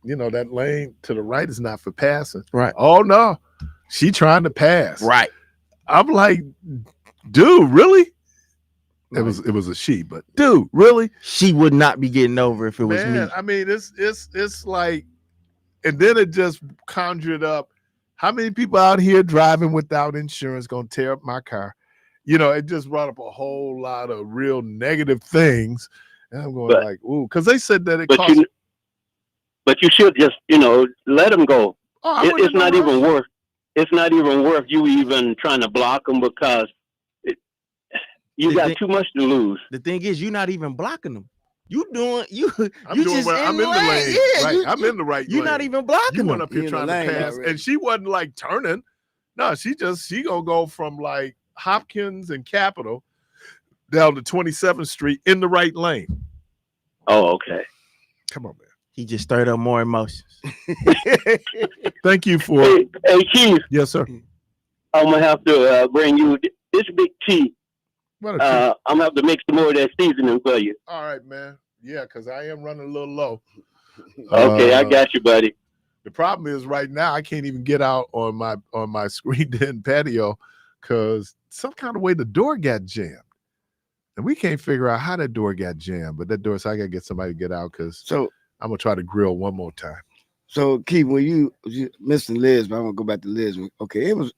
that lane to the right is not for passing. Right. Oh no, she trying to pass. Right. I'm like, dude, really? It was a she, but dude, really? She would not be getting over if it was me. I mean, it's like, and then it just conjured up how many people out here driving without insurance gonna tear up my car. It just brought up a whole lot of real negative things. And I'm going like, ooh, because they said that it costs. But you should just, let them go. It's not even worth. It's not even worth you even trying to block them because you got too much to lose. The thing is, you're not even blocking them. I'm in the lane. Yeah, right. I'm in the right lane. You're not even blocking You them. went up here trying to pass, and she wasn't like turning. No, she gonna go from like Hopkins and Capitol down to 27th Street in the right lane. Oh, okay. Come on, man. He just stirred up more emotions. Thank you for. Hey, Keith. Yes, sir. I'm gonna have to bring you this big tea. I'm gonna have to make some more of that seasoning for you. All right, man. Yeah, because I am running a little low. Okay, I got you, buddy. The problem is right now I can't even get out on my screened-in patio because some kind of way the door got jammed, and we can't figure out how that door got jammed. But that door, so I gotta get somebody to get out because I'm gonna try to grill one more time. So, Keith, when you missing Liz, but I'm gonna go back to Liz. Okay, it was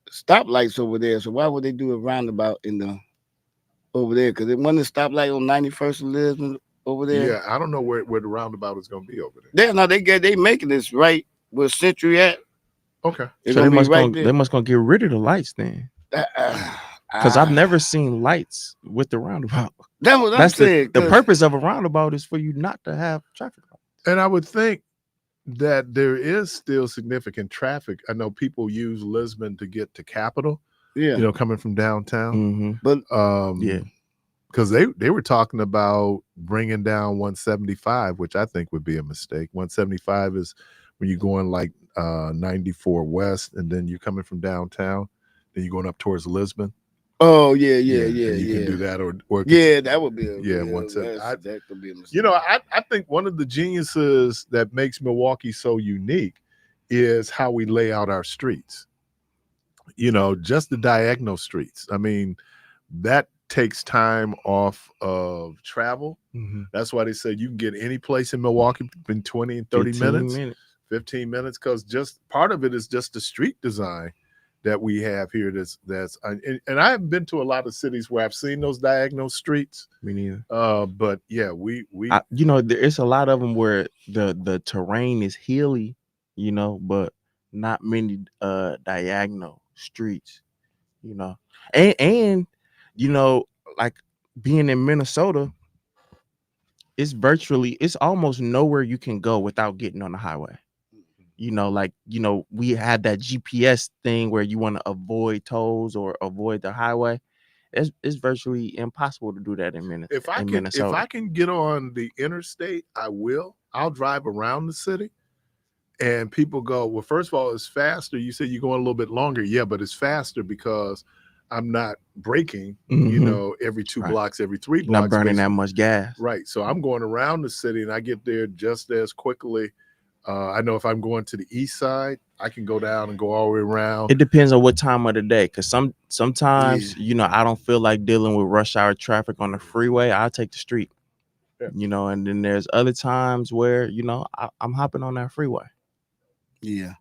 stoplights over there. So why would they do a roundabout over there? Because it wasn't a stoplight on 91st and Liz over there. Yeah, I don't know where the roundabout is gonna be over there. They making this right where Century at. Okay, so they must gonna get rid of the lights then. Because I've never seen lights with the roundabout. That's what I'm saying. The purpose of a roundabout is for you not to have traffic. And I would think that there is still significant traffic. I know people use Lisbon to get to Capitol. Yeah, coming from downtown. Mm-hmm. But because they were talking about bringing down 175, which I think would be a mistake. 175 is when you're going like 94 West, and then you're coming from downtown, then you're going up towards Lisbon. Oh yeah. You can do that, or that would be that could be a mistake. I think one of the geniuses that makes Milwaukee so unique is how we lay out our streets. Just the diagonal streets. I mean, that takes time off of travel. Mm-hmm. That's why they said you can get any place in Milwaukee in 20 and 30 minutes. 15 minutes, because just part of it is just the street design that we have here. And I haven't been to a lot of cities where I've seen those diagonal streets. Me neither. But yeah, there's a lot of them where the terrain is hilly, but not many diagonal streets, and like being in Minnesota, it's almost nowhere you can go without getting on the highway. We had that GPS thing where you want to avoid tolls or avoid the highway. It's virtually impossible to do that in Minnesota. If I can get on the interstate, I will. I'll drive around the city, and people go, well, first of all, it's faster. You said you're going a little bit longer. Yeah, but it's faster because I'm not braking, every 2 blocks, every 3 blocks. Not burning that much gas. Right. So I'm going around the city, and I get there just as quickly. I know if I'm going to the east side, I can go down and go all the way around. It depends on what time of the day, because sometimes I don't feel like dealing with rush hour traffic on the freeway. I'll take the street. You know, and then there's other times where, you know, I'm hopping on that freeway. Yeah.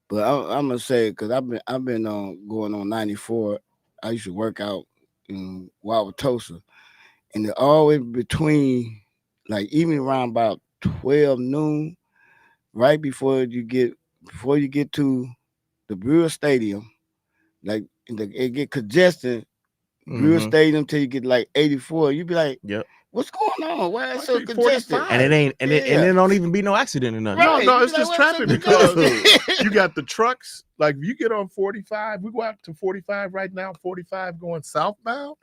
But I'm gonna say, because I've been going on 94. I used to work out in Wauwatosa, and they're always between, like, even around about 12 noon, right before you get to the Brewer Stadium, like it get congested. Brewer Stadium till you get like 84. You be like, yep. What's going on? Why is it so congested? And it ain't, and it don't even be no accident or nothing. Right. No, it's just traffic because you got the trucks. Like you get on 45, we go out to 45 right now, 45 going southbound.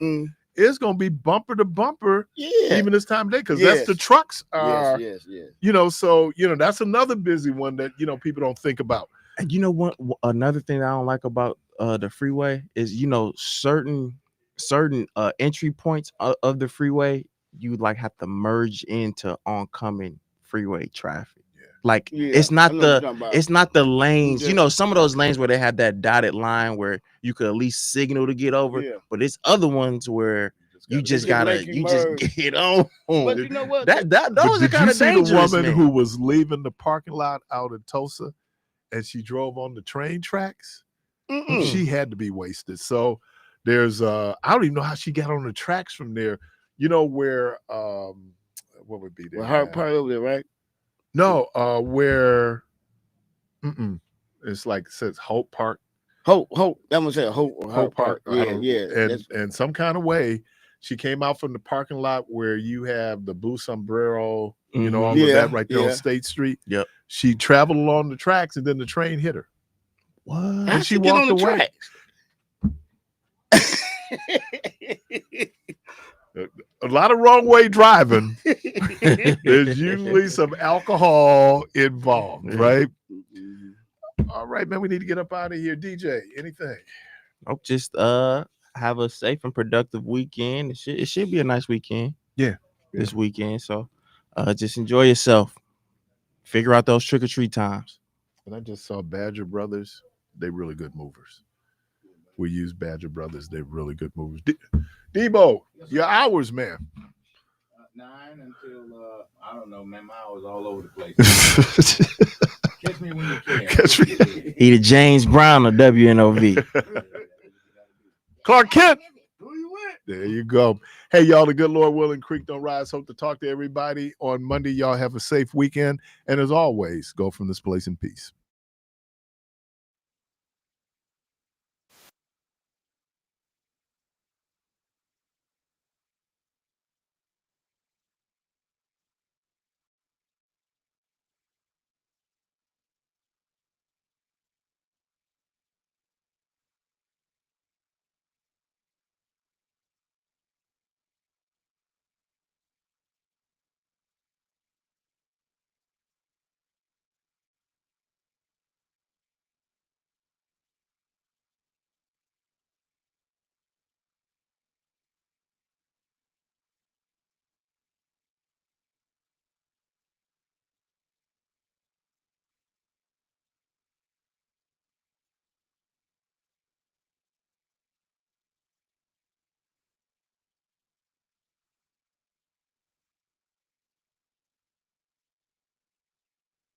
It's gonna be bumper to bumper, even this time of day, because that's the trucks are. Yes. You know, so that's another busy one that people don't think about. And you know what? Another thing that I don't like about the freeway is certain entry points of the freeway, you like have to merge into oncoming freeway traffic. Like it's not the lanes. Some of those lanes where they have that dotted line where you could at least signal to get over, but it's other ones where you just gotta get on. But you know what? Those are kind of dangerous. Did you see the woman who was leaving the parking lot out in Tulsa and she drove on the train tracks? She had to be wasted. So there's I don't even know how she got on the tracks from there. You know where what would be there? Well, Hart Park over there, right? No, where it's like it says Hope Park. Hope. That one said Hope Park. Yeah. And some kind of way she came out from the parking lot where you have the blue sombrero, all of that right there on State Street. Yep. She traveled along the tracks and then the train hit her. What? And she walked away. A lot of wrong way driving. There's usually some alcohol involved, right? All right, man. We need to get up out of here. DJ, anything? Oh, just have a safe and productive weekend. It should be a nice weekend. Yeah. This weekend. So just enjoy yourself. Figure out those trick-or-treat times. And I just saw Badger Brothers. They're really good movers. We use Badger Brothers. They're really good movers. Debo, your hours, man. 9 until I don't know, man. My hours all over the place. Catch me when you can. Catch me. Either James Brown or WNOV. Clark Kent. There you go. Hey, y'all, the good Lord willing, Creek don't rise. Hope to talk to everybody on Monday. Y'all have a safe weekend. And as always, go from this place in peace.